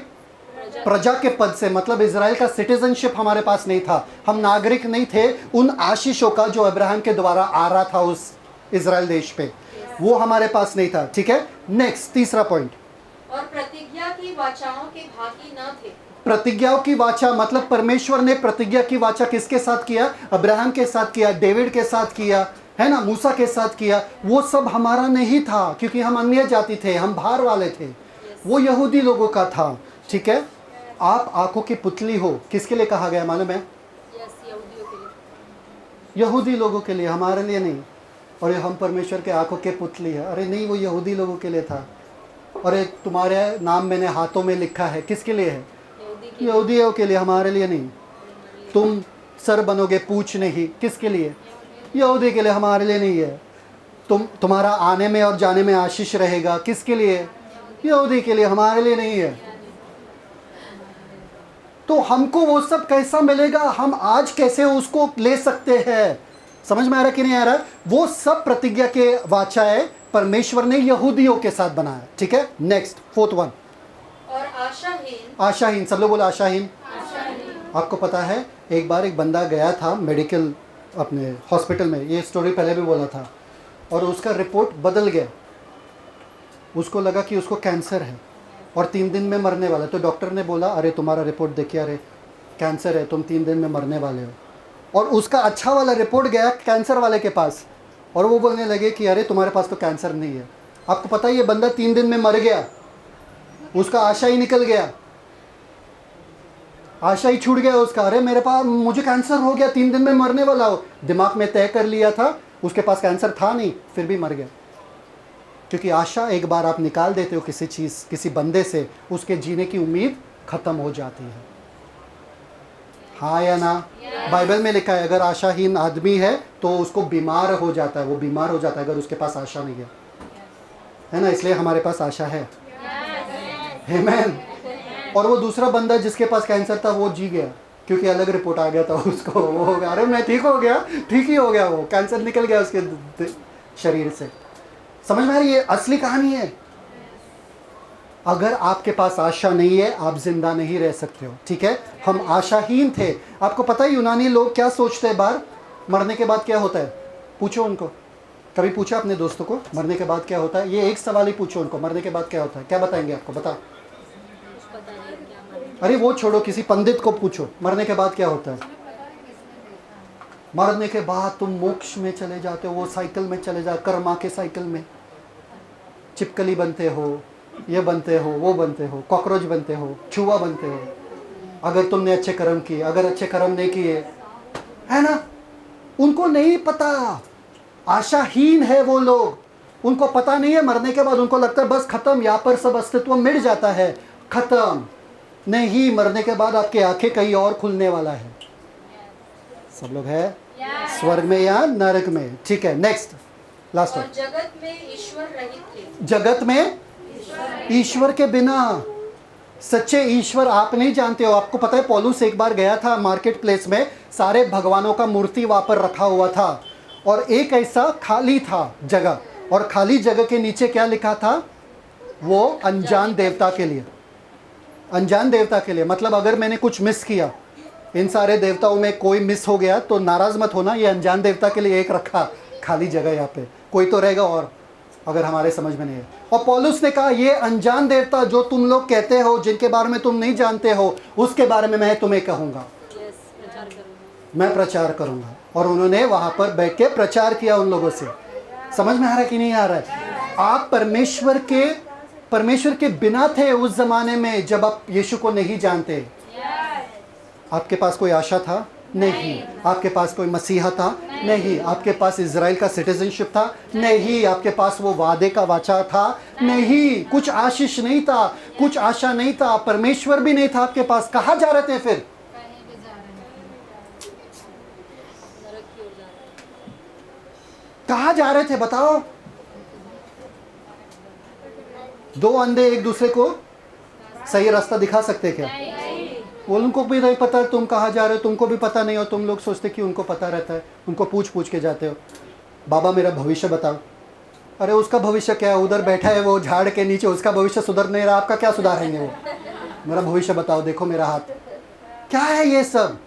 प्रजा के पद से मतलब इज़राइल का सिटीजनशिप हमारे पास नहीं था। हम नागरिक नहीं थे उन आशीषों का जो अब्राहम के द्वारा आ रहा था उस इज़राइल देश पे, वो हमारे पास नहीं था। ठीक है, नेक्स्ट तीसरा पॉइंट। और प्रतिज्ञा की वाचाओं के भागी न थे। प्रतिज्ञाओं की वाचा मतलब परमेश्वर ने प्रतिज्ञा की वाचा किसके साथ किया? अब्राहम के साथ किया, डेविड के साथ किया, है ना, मूसा के साथ किया। वो सब हमारा नहीं था क्योंकि हम अन्य जाति थे, हम बाहर वाले थे। वो यहूदी लोगों का था। ठीक है, आप आंखों की पुतली हो, किसके लिए कहा गया मालूम है? यहूदी लोगों के लिए, हमारे लिए नहीं। और हम परमेश्वर के आंखों के पुतली है। अरे नहीं, वो यहूदी लोगों के लिए था। और एक तुम्हारे नाम मैंने हाथों में लिखा है, किसके लिए है? यहूदियों के लिए, हमारे लिए नहीं। तुम सर बनोगे पूछ नहीं, किसके लिए? यहूदी के लिए, हमारे लिए नहीं है। तुम्हारा आने में और जाने में आशीष रहेगा, किसके लिए? यहूदी के लिए, हमारे लिए नहीं है। तो हमको वो सब कैसा मिलेगा? हम आज कैसे उसको ले सकते हैं? समझ में आ रहा कि नहीं आ रहा? वो सब प्रतिज्ञा के वाचाएं परमेश्वर ने यहूदियों के साथ बनाया। ठीक है, नेक्स्ट फोर्थ वन। और आशाहीन, सब लोग बोलो आशाहीन। आपको पता है एक बार एक बंदा गया था मेडिकल अपने हॉस्पिटल में, ये स्टोरी पहले भी बोला था, और उसका रिपोर्ट बदल गया। उसको लगा कि उसको कैंसर है और 3 दिन में मरने वाला। तो डॉक्टर ने बोला, अरे तुम्हारा रिपोर्ट देखिए, अरे कैंसर है, तुम 3 दिन में मरने वाले हो। और उसका अच्छा वाला रिपोर्ट गया कैंसर वाले के पास और वो बोलने लगे कि अरे तुम्हारे पास तो कैंसर नहीं है। आपको पता है ये बंदा 3 दिन में मर गया, उसका आशा ही निकल गया, आशा ही छूट गया उसका। अरे मेरे पास, मुझे कैंसर हो गया, 3 दिन में मरने वाला हो। दिमाग में तय कर लिया था, उसके पास कैंसर था नहीं, फिर भी मर गया। क्योंकि आशा एक बार आप निकाल देते हो किसी चीज़, किसी बंदे से, उसके जीने की उम्मीद खत्म हो जाती है। हाँ या ना? बाइबल में लिखा है अगर आशाहीन आदमी है तो उसको बीमार हो जाता है, वो बीमार हो जाता है अगर उसके पास आशा नहीं है ना? इसलिए हमारे पास आशा है। आमीन। और वो दूसरा बंदा जिसके पास कैंसर था वो जी गया क्योंकि अलग रिपोर्ट आ गया था उसको। वो हो गया, अरे मैं ठीक हो गया, ठीक ही हो गया, वो कैंसर निकल गया उसके शरीर से। समझ में आ रही है? असली कहानी है। अगर आपके पास आशा नहीं है आप जिंदा नहीं रह सकते हो, ठीक है। हम आशाहीन थे। आपको पता है यूनानी लोग क्या सोचते हैं बाहर मरने के बाद क्या होता है? पूछो उनको, कभी पूछा अपने दोस्तों को मरने के बाद क्या होता है? ये एक सवाल ही पूछो उनको, मरने के बाद क्या होता है, क्या बताएंगे आपको? बता। अरे वो छोड़ो, किसी पंडित को पूछो मरने के बाद क्या होता है। मरने के बाद तुम मोक्ष में चले जाते हो, वो साइकिल में चले जाओ, कर्मा के साइकिल में चिपकली बनते हो, ये बनते हो, वो बनते हो, कॉकरोच बनते हो, चूहा बनते हो, अगर तुमने अच्छे कर्म किए। अगर अच्छे कर्म नहीं किए, है ना, उनको नहीं पता, आशाहीन है वो लोग, उनको पता नहीं है मरने के बाद। उनको लगता है बस खत्म, यहाँ पर सब अस्तित्व मिट जाता है, खत्म। नहीं, मरने के बाद आपकी आंखें कहीं और खुलने वाला है। सब लोग है स्वर्ग में या नरक में, ठीक है। Next, last. और जगत में ईश्वर रहित थे। जगत में ईश्वर के बिना, सच्चे ईश्वर आप नहीं जानते हो। आपको पता है पौलुस एक बार गया था मार्केट प्लेस में, सारे भगवानों का मूर्ति वहाँ पर रखा हुआ था और एक ऐसा खाली था जगह, और खाली जगह के नीचे क्या लिखा था? वो अनजान देवता के लिए, अनजान देवता के लिए। मतलब अगर मैंने कुछ मिस किया, इन सारे देवताओं में कोई मिस हो गया तो नाराज मत होना, ये अनजान देवता के लिए एक रखा खाली जगह, यहाँ पे कोई तो रहेगा और अगर हमारे समझ में नहीं है। और पौलुस ने कहा ये अनजान देवता जो तुम लोग कहते हो, जिनके बारे में तुम नहीं जानते हो, उसके बारे में मैं तुम्हें कहूँगा, मैं प्रचार करूँगा। और उन्होंने वहाँ पर बैठ के प्रचार किया उन लोगों से। समझ में आ रहा है कि नहीं आ रहा है? आप परमेश्वर के बिना थे उस ज़माने में जब आप यीशु को नहीं जानते। आपके पास कोई आशा था? नहीं। आपके पास कोई मसीहा था? नहीं। आपके पास इज़राइल का सिटीजनशिप था? नहीं। आपके पास वो वादे का वाचा था? नहीं। कुछ आशीष नहीं था, कुछ आशा नहीं था, परमेश्वर भी नहीं था आपके पास। कहाँ जा रहे थे फिर? कहाँ जा रहे थे बताओ? दो अंधे एक दूसरे को सही रास्ता दिखा सकते क्या? वो उनको भी नहीं पता तुम कहाँ जा रहे हो, तुमको भी पता नहीं हो। तुम लोग सोचते कि उनको पता रहता है, उनको पूछ पूछ के जाते हो, बाबा मेरा भविष्य बताओ। अरे उसका भविष्य क्या है? उधर बैठा है वो झाड़ के नीचे, उसका भविष्य सुधर नहीं रहा, आपका क्या सुधारेंगे वो? मेरा भविष्य बताओ, देखो मेरा हाथ। क्या है ये सब?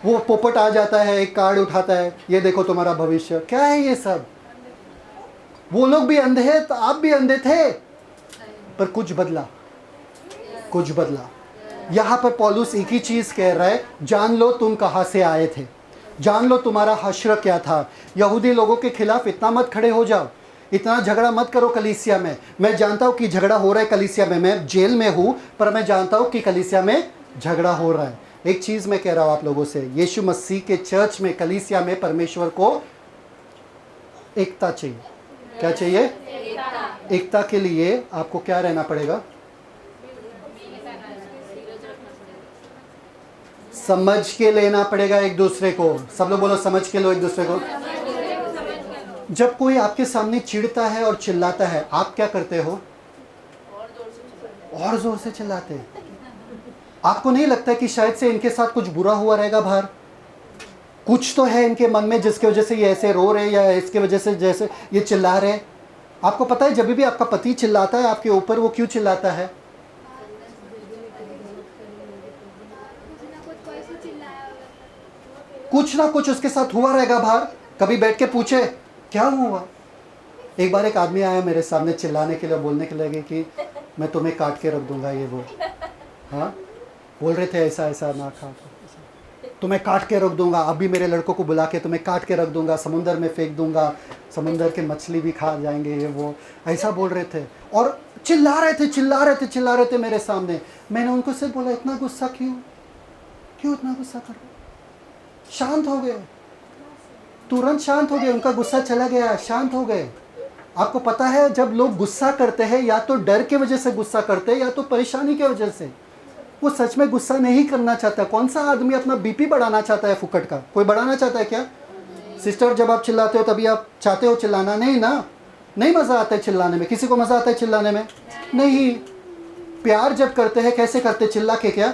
वो पोपट आ जाता है, एक कार्ड उठाता है, ये देखो तुम्हारा भविष्य। क्या है ये सब? वो लोग भी अंधे हैं तो आप भी अंधे थे, पर कुछ बदला, कुछ बदला। यहाँ पर पौलुस एक ही चीज़ कह रहा है, जान लो तुम कहाँ से आए थे, जान लो तुम्हारा हश्र क्या था। यहूदी लोगों के खिलाफ इतना मत खड़े हो जाओ, इतना झगड़ा मत करो कलीसिया में। मैं जानता हूँ कि झगड़ा हो रहा है कलीसिया में, मैं जेल में हूँ, पर मैं जानता हूँ कि कलीसिया में झगड़ा हो रहा है। एक चीज़ मैं कह रहा हूँ आप लोगों से, यीशु मसीह के चर्च में, कलीसिया में परमेश्वर को एकता चाहिए। क्या चाहिए? एकता के लिए आपको क्या रहना पड़ेगा? समझ के लेना पड़ेगा एक दूसरे को। सब लोग बोलो, समझ के लो एक दूसरे को। जब कोई आपके सामने चिढ़ता है और चिल्लाता है, आप क्या करते हो? और जोर से चिल्लाते हैं। आपको नहीं लगता कि शायद से इनके साथ कुछ बुरा हुआ रहेगा बाहर? कुछ तो है इनके मन में जिसकी वजह से ये ऐसे रो रहे हैं, या इसके वजह से जैसे ये चिल्ला रहे हैं। आपको पता है जब भी आपका पति चिल्लाता है आपके ऊपर, वो क्यों चिल्लाता है? कुछ ना कुछ उसके साथ हुआ रहेगा बाहर। कभी बैठ के पूछे क्या हुआ? एक बार एक आदमी आया मेरे सामने चिल्लाने के लिए, बोलने के लगे कि मैं तुम्हें काट के रख दूंगा, ये वो। हाँ, बोल रहे थे ऐसा ऐसा ना खा, तुम्हें काट के रख दूंगा, अभी मेरे लड़कों को बुला के तुम्हें काट के रख दूंगा, समुंदर में फेंक दूंगा, समुंदर के मछली भी खा जाएंगे, ये वो। ऐसा बोल रहे थे और चिल्ला रहे थे मेरे सामने। मैंने उनको से बोला, इतना गुस्सा क्यों इतना गुस्सा कर रहे? शांत हो गए, तुरंत शांत हो गए, उनका गुस्सा चला गया, शांत हो गए। आपको पता है जब लोग गुस्सा करते हैं, या तो डर के वजह से गुस्सा करते हैं, या तो परेशानी की वजह से। वो सच में गुस्सा नहीं करना चाहता। कौन सा आदमी अपना बीपी बढ़ाना चाहता है फुकट का? कोई बढ़ाना चाहता है क्या? सिस्टर, जब आप चिल्लाते हो तभी आप चाहते हो चिल्लाना? नहीं ना, नहीं मज़ा आता है चिल्लाने में। किसी को मज़ा आता है चिल्लाने में? नहीं। प्यार जब करते हैं कैसे करते? चिल्ला के? क्या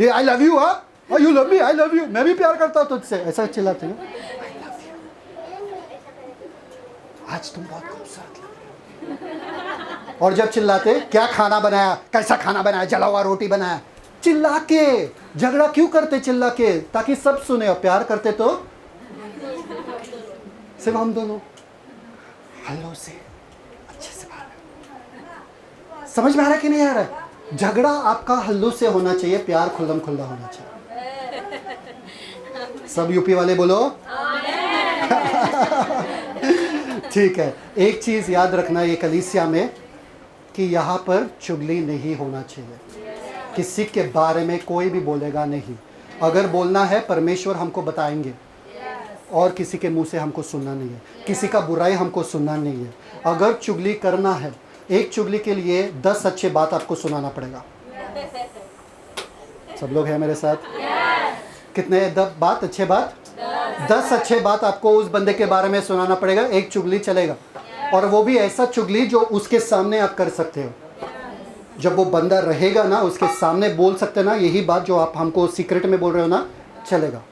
ये आई लव यू, हाँ you love me, I love you, मैं भी प्यार करता हूँ तुझसे, ऐसा चिल्लाते हैं। आज तुम बहुत खूबसूरत लग रहे हो, और जब चिल्लाते, क्या खाना बनाया, कैसा खाना बनाया, जला हुआ रोटी बनाया, चिल्ला के। झगड़ा क्यों करते चिल्ला के? ताकि सब सुने। और प्यार करते तो सिर्फ हम दोनों हल्लों से अच्छे से बात। समझ में आ रहा है कि नहीं आ रहा है? झगड़ा आपका हल्लों से होना चाहिए, प्यार खुल्लम खुल्ला होना चाहिए। सब यूपी वाले बोलो ठीक है। एक चीज याद रखना ये कलीसिया में, कि यहाँ पर चुगली नहीं होना चाहिए। किसी के बारे में कोई भी बोलेगा नहीं। अगर बोलना है परमेश्वर हमको बताएंगे, और किसी के मुंह से हमको सुनना नहीं है। किसी का बुराई हमको सुनना नहीं है। अगर चुगली करना है, एक चुगली के लिए 10 अच्छे बात आपको सुनाना पड़ेगा। सब लोग हैं मेरे साथ? कितने बात, अच्छे बात? 10 अच्छे बात आपको उस बंदे के बारे में सुनाना पड़ेगा। एक चुगली चलेगा, और वो भी ऐसा चुगली जो उसके सामने आप कर सकते हो। जब वो बंदा रहेगा ना, उसके सामने बोल सकते ना यही बात जो आप हमको सीक्रेट में बोल रहे हो ना, चलेगा।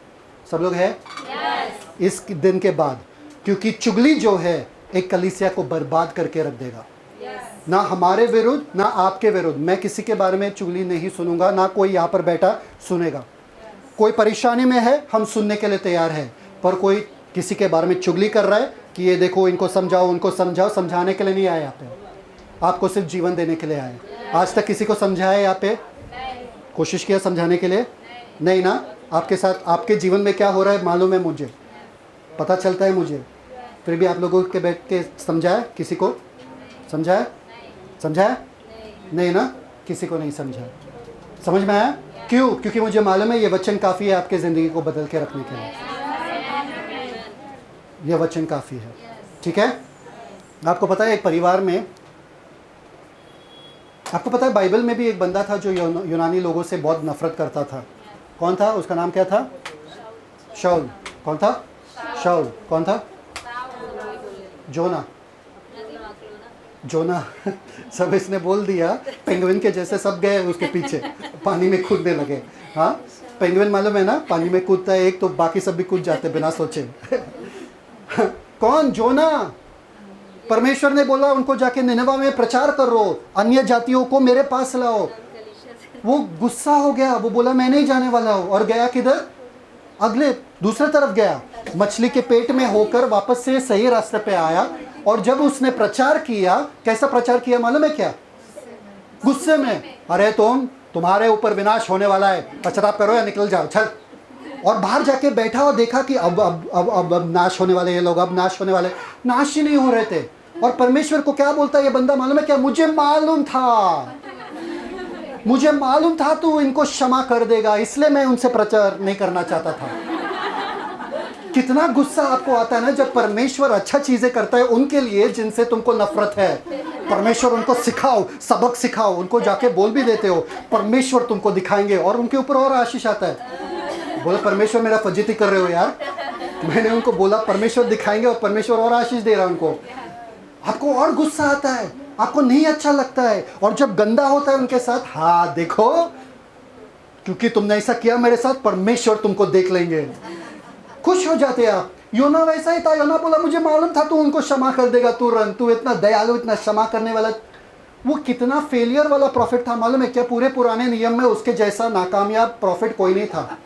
सब लोग हैं? इस दिन के बाद, क्योंकि चुगली जो है एक कलीसिया को बर्बाद करके रख देगा। ना हमारे विरुद्ध, ना आपके विरुद्ध। मैं किसी के बारे में चुगली नहीं सुनूंगा, ना कोई यहाँ पर बैठा सुनेगा। कोई परेशानी में है, हम सुनने के लिए तैयार है। पर कोई किसी के बारे में चुगली कर रहा है कि ये देखो, इनको समझाओ, उनको समझाओ, समझाने के लिए नहीं आए यहाँ पे। आपको सिर्फ जीवन देने के लिए आए। आज तक किसी को समझाया यहाँ पे? कोशिश किया समझाने के लिए? नहीं ना। आपके साथ, आपके जीवन में क्या हो रहा है मालूम है मुझे, पता चलता है मुझे। फिर भी आप लोगों के बैठ के समझाया? किसी को समझाया? समझाया नहीं ना, किसी को नहीं समझाया। समझ में आया? क्यों? क्योंकि मुझे मालूम है ये वचन काफ़ी है आपके ज़िंदगी को बदल के रखने के लिए। ये वचन काफ़ी है। ठीक है? आपको पता है एक परिवार में, आपको पता है बाइबल में भी एक बंदा था जो यूनानी लोगों से बहुत नफरत करता था। कौन था? उसका नाम क्या था? शाऊल। कौन था? शाऊल। कौन था? जोना। जोना सब इसने बोल दिया, पेंगुइन के जैसे सब गए उसके पीछे, पानी में कूदने लगे। हाँ, पेंगुइन मालूम है ना, पानी में कूदता है एक तो बाकी सब भी कूद जाते बिना सोचे। कौन? जोना। परमेश्वर ने बोला उनको जाके निनवा में प्रचार करो, अन्य जातियों को मेरे पास लाओ। वो गुस्सा हो गया, वो बोला मैं नहीं जाने वाला हूँ, और गया किधर? अगले दूसरे तरफ गया, मछली के पेट में होकर वापस से सही रास्ते पे आया। और जब उसने प्रचार किया, कैसा प्रचार किया मालूम है क्या? गुस्से में, अरे तुम्हारे ऊपर विनाश होने वाला है, पश्चाताप करो या निकल जाओ, चल। और बाहर जाके बैठा और देखा कि अब नाश होने वाले ये लोग, अब नाश होने वाले, नाश ही नहीं हो रहे थे। और परमेश्वर को क्या बोलता है ये बंदा मालूम है क्या? मुझे मालूम था तू इनको क्षमा कर देगा, इसलिए मैं उनसे प्रचार नहीं करना चाहता था। कितना गुस्सा आपको आता है ना जब परमेश्वर अच्छा चीजें करता है उनके लिए जिनसे तुमको नफरत है। परमेश्वर उनको सिखाओ, सबक सिखाओ, उनको जाके बोल भी देते हो, परमेश्वर तुमको दिखाएंगे, और उनके ऊपर और आशीष आता है। बोले परमेश्वर मेरा फजीती कर रहे हो यार। मैंने उनको बोला परमेश्वर दिखाएंगे, और परमेश्वर और आशीष दे रहा है उनको। आपको और गुस्सा आता है, आपको नहीं अच्छा लगता है। और जब गंदा होता है उनके साथ, हाँ देखो क्योंकि तुमने ऐसा किया मेरे साथ, परमेश्वर तुमको देख लेंगे। खुश हो जाते हैं आप। योना वैसा ही था। योना बोला मुझे मालूम था तू उनको क्षमा कर देगा, तू इतना दयालु, इतना क्षमा करने वाला। वो कितना फेलियर वाला प्रॉफिट था मालूम है क्या? पूरे पुराने नियम में उसके जैसा नाकामयाब प्रॉफिट कोई नहीं था।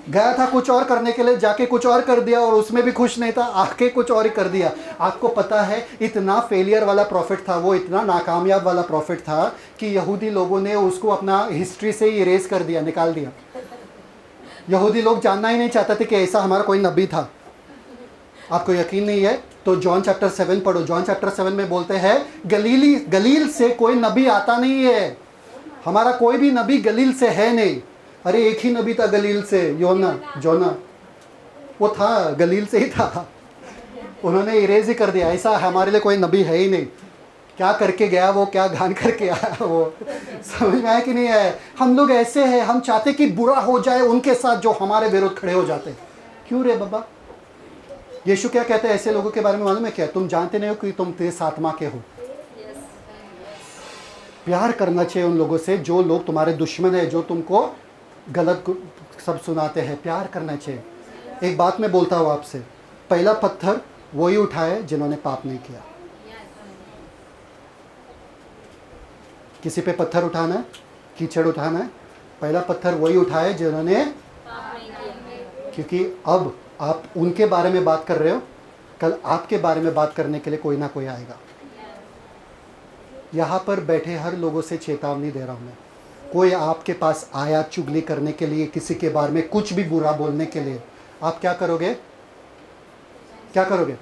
गया था कुछ और करने के लिए, जाके कुछ और कर दिया, और उसमें भी खुश नहीं था, आके कुछ और ही कर दिया। आपको पता है इतना फेलियर वाला प्रॉफिट था वो, इतना नाकामयाब वाला प्रॉफिट था कि यहूदी लोगों ने उसको अपना हिस्ट्री से ही इरेज कर दिया, निकाल दिया। यहूदी लोग जानना ही नहीं चाहते थे कि ऐसा हमारा कोई नबी था। आपको यकीन नहीं है तो जॉन चैप्टर 7 पढ़ो। जॉन चैप्टर 7 में बोलते हैं गलील से कोई नबी आता नहीं है, हमारा कोई भी नबी गलील से है नहीं। अरे एक ही नबी था गलील से, जोना। वो था गलील से ही था, उन्होंने इरेज ही कर दिया। ऐसा हमारे लिए कोई नबी है ही नहीं। क्या करके गया वो, क्या घान करके आया वो, समझ में आया कि नहीं है? हम लोग ऐसे हैं, हम चाहते कि बुरा हो जाए उनके साथ जो हमारे विरुद्ध खड़े हो जाते। क्यों रे बाबा? यीशु क्या कहते हैं ऐसे लोगों के बारे में मालूम है क्या? तुम जानते नहीं हो कि तुम तेज आत्मा के हो। प्यार करना चाहिए उन लोगों से जो लोग तुम्हारे दुश्मन है, जो तुमको गलत सब सुनाते हैं। प्यार करना चाहिए। एक बात मैं बोलता हूँ आपसे, पहला पत्थर वही उठाए जिन्होंने पाप नहीं किया। किसी पे पत्थर उठाना है, कीचड़ उठाना है, पहला पत्थर वही उठाए जिन्होंने, क्योंकि अब आप उनके बारे में बात कर रहे हो, कल आपके बारे में बात करने के लिए कोई ना कोई आएगा। यहाँ पर बैठे हर लोगों से चेतावनी दे रहा हूँ मैं, कोई आपके पास आया चुगली करने के लिए, किसी के बारे में कुछ भी बुरा बोलने के लिए, आप क्या करोगे? क्या करोगे?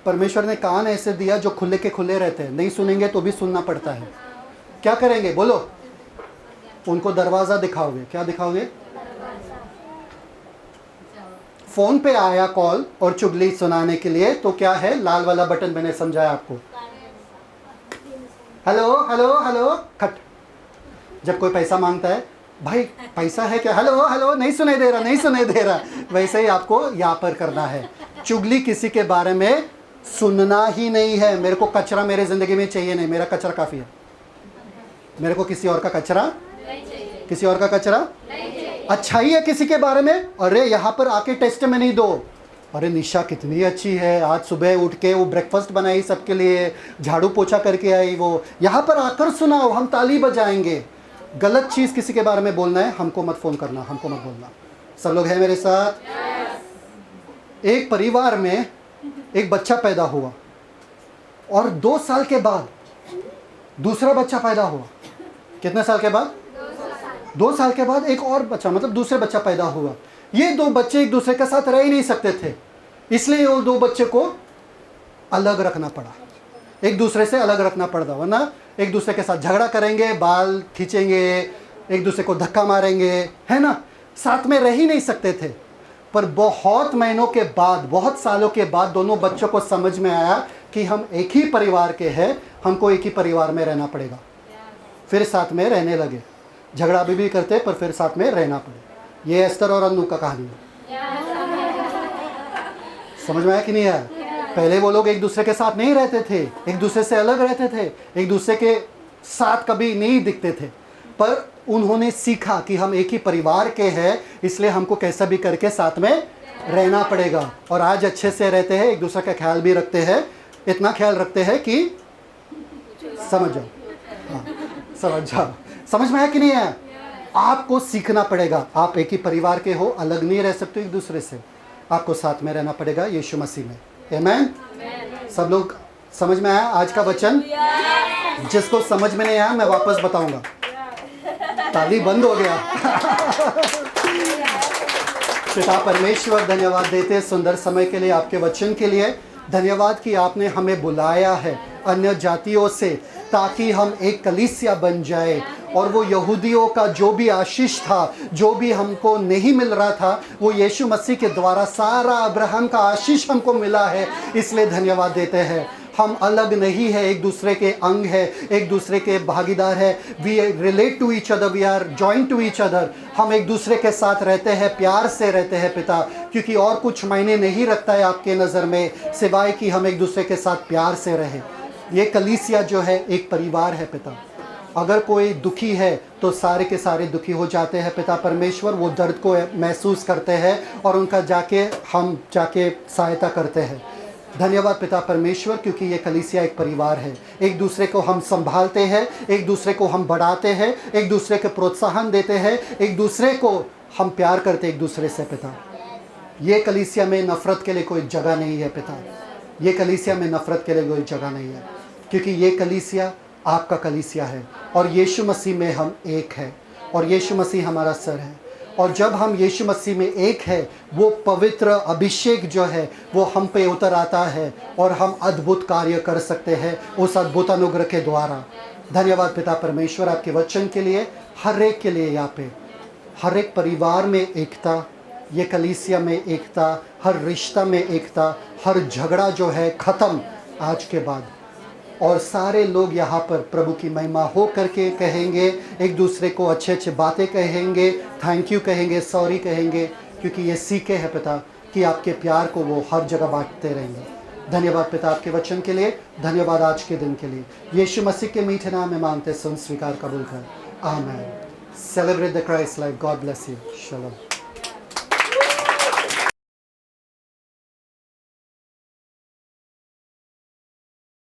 परमेश्वर ने कान ऐसे दिया जो खुले के खुले रहते हैं, नहीं सुनेंगे तो भी सुनना पड़ता है। क्या करेंगे बोलो? उनको दरवाजा दिखाओगे। क्या दिखाओगे? फोन पे आया कॉल और चुगली सुनाने के लिए, तो क्या है? लाल वाला बटन मैंने समझाया आपको, हेलो हेलो हेलो खट। जब कोई पैसा मांगता है, भाई पैसा है क्या? हेलो हेलो, नहीं सुनाई दे रहा, नहीं सुनाई दे रहा। वैसे ही आपको यहाँ पर करना है। चुगली किसी के बारे में सुनना ही नहीं है। मेरे को कचरा मेरे ज़िंदगी में चाहिए नहीं, मेरा कचरा काफ़ी है। मेरे को किसी और का कचरा नहीं चाहिए। किसी और का कचरा नहीं चाहिए। अच्छाई है किसी के बारे में, अरे यहाँ पर आके टेस्ट में नहीं दो, अरे निशा कितनी अच्छी है, आज सुबह उठ के वो ब्रेकफास्ट बनाई सबके लिए, झाड़ू पोछा करके आई, वो यहाँ पर आकर सुनाओ, हम ताली बजाएंगे। गलत चीज़ किसी के बारे में बोलना है, हमको मत फ़ोन करना, हमको मत बोलना। सब लोग हैं मेरे साथ? एक परिवार में एक बच्चा पैदा हुआ और 2 साल के बाद दूसरा बच्चा पैदा हुआ। कितने साल के बाद? 2 साल के बाद एक और बच्चा, मतलब दूसरे बच्चा पैदा हुआ। ये 2 बच्चे एक दूसरे के साथ रह ही नहीं सकते थे, इसलिए वो 2 बच्चे को अलग रखना पड़ा, एक दूसरे से अलग रखना पड़ा, वरना एक दूसरे के साथ झगड़ा करेंगे, बाल खींचेंगे, एक दूसरे को धक्का मारेंगे, है ना, साथ में रह ही नहीं सकते थे। पर बहुत महीनों के बाद, बहुत सालों के बाद दोनों बच्चों को समझ में आया कि हम एक ही परिवार के हैं, हमको एक ही परिवार में रहना पड़ेगा। फिर साथ में रहने लगे, झगड़ा भी करते पर फिर साथ में रहना पड़े। ये एस्तर और अन्नू का कहानी है। समझ में आया कि नहीं आया? पहले वो लोग एक दूसरे के साथ नहीं रहते थे, एक दूसरे से अलग रहते थे, एक दूसरे के साथ कभी नहीं दिखते थे, पर उन्होंने सीखा कि हम एक ही परिवार के हैं, इसलिए हमको कैसा भी करके साथ में रहना पड़ेगा। और आज अच्छे से रहते हैं, एक दूसरे का ख्याल भी रखते हैं, इतना ख्याल रखते हैं कि समझ जाओ, हाँ समझ जाओ। समझ में आया कि नहीं है? आपको सीखना पड़ेगा, आप एक ही परिवार के हो, अलग नहीं रह सकते एक दूसरे से, आपको साथ में रहना पड़ेगा यीशु मसीह में। आमीन। सब लोग समझ में आया आज का वचन? जिसको समझ में नहीं आया मैं वापस बताऊंगा। ताली बंद हो गया। पिता परमेश्वर, धन्यवाद देते सुंदर समय के लिए, आपके वचन के लिए धन्यवाद कि आपने हमें बुलाया है अन्य जातियों से, ताकि हम एक कलीसिया बन जाए। और वो यहूदियों का जो भी आशीष था, जो भी हमको नहीं मिल रहा था, वो यीशु मसीह के द्वारा सारा अब्राहम का आशीष हमको मिला है, इसलिए धन्यवाद देते हैं। हम अलग नहीं है, एक दूसरे के अंग है, एक दूसरे के भागीदार है। We relate to each other, we are joint to each other. हम एक दूसरे के साथ रहते हैं, प्यार से रहते हैं पिता, क्योंकि और कुछ मायने नहीं रखता है आपके नज़र में सिवाय कि हम एक दूसरे के साथ प्यार से रहें। ये कलीसिया जो है एक परिवार है पिता। अगर कोई दुखी है तो सारे के सारे दुखी हो जाते हैं पिता परमेश्वर, वो दर्द को महसूस करते हैं और उनका हम जाके सहायता करते हैं। धन्यवाद पिता परमेश्वर, क्योंकि ये कलीसिया एक परिवार है। एक दूसरे को हम संभालते हैं, एक दूसरे को हम बढ़ाते हैं, एक दूसरे को प्रोत्साहन देते हैं, एक दूसरे को हम प्यार करते एक दूसरे से पिता। ये कलीसिया में नफ़रत के लिए कोई जगह नहीं है पिता, ये कलीसिया में नफ़रत के लिए कोई जगह नहीं है, क्योंकि ये कलीसिया आपका कलीसिया है और यीशु मसीह में हम एक है और यीशु मसीह हमारा सर है। और जब हम यीशु मसीह में एक है, वो पवित्र अभिषेक जो है वो हम पे उतर आता है और हम अद्भुत कार्य कर सकते हैं उस अद्भुत अनुग्रह के द्वारा। धन्यवाद पिता परमेश्वर आपके वचन के लिए, हर एक के लिए, यहाँ पे हर एक परिवार में एकता, ये कलीसिया में एकता, हर रिश्ता में एकता, हर झगड़ा जो है ख़त्म आज के बाद। और सारे लोग यहाँ पर प्रभु की महिमा हो करके कहेंगे, एक दूसरे को अच्छे अच्छे बातें कहेंगे, थैंक यू कहेंगे, सॉरी कहेंगे, क्योंकि ये सीखे हैं पिता कि आपके प्यार को वो हर जगह बांटते रहेंगे। धन्यवाद पिता आपके वचन के लिए, धन्यवाद आज के दिन के लिए। यीशु मसीह के मीठे नाम में मांगते सुन, स्वीकार, कबूल कर। आमीन। Celebrate the Christ life. God bless you. Shalom.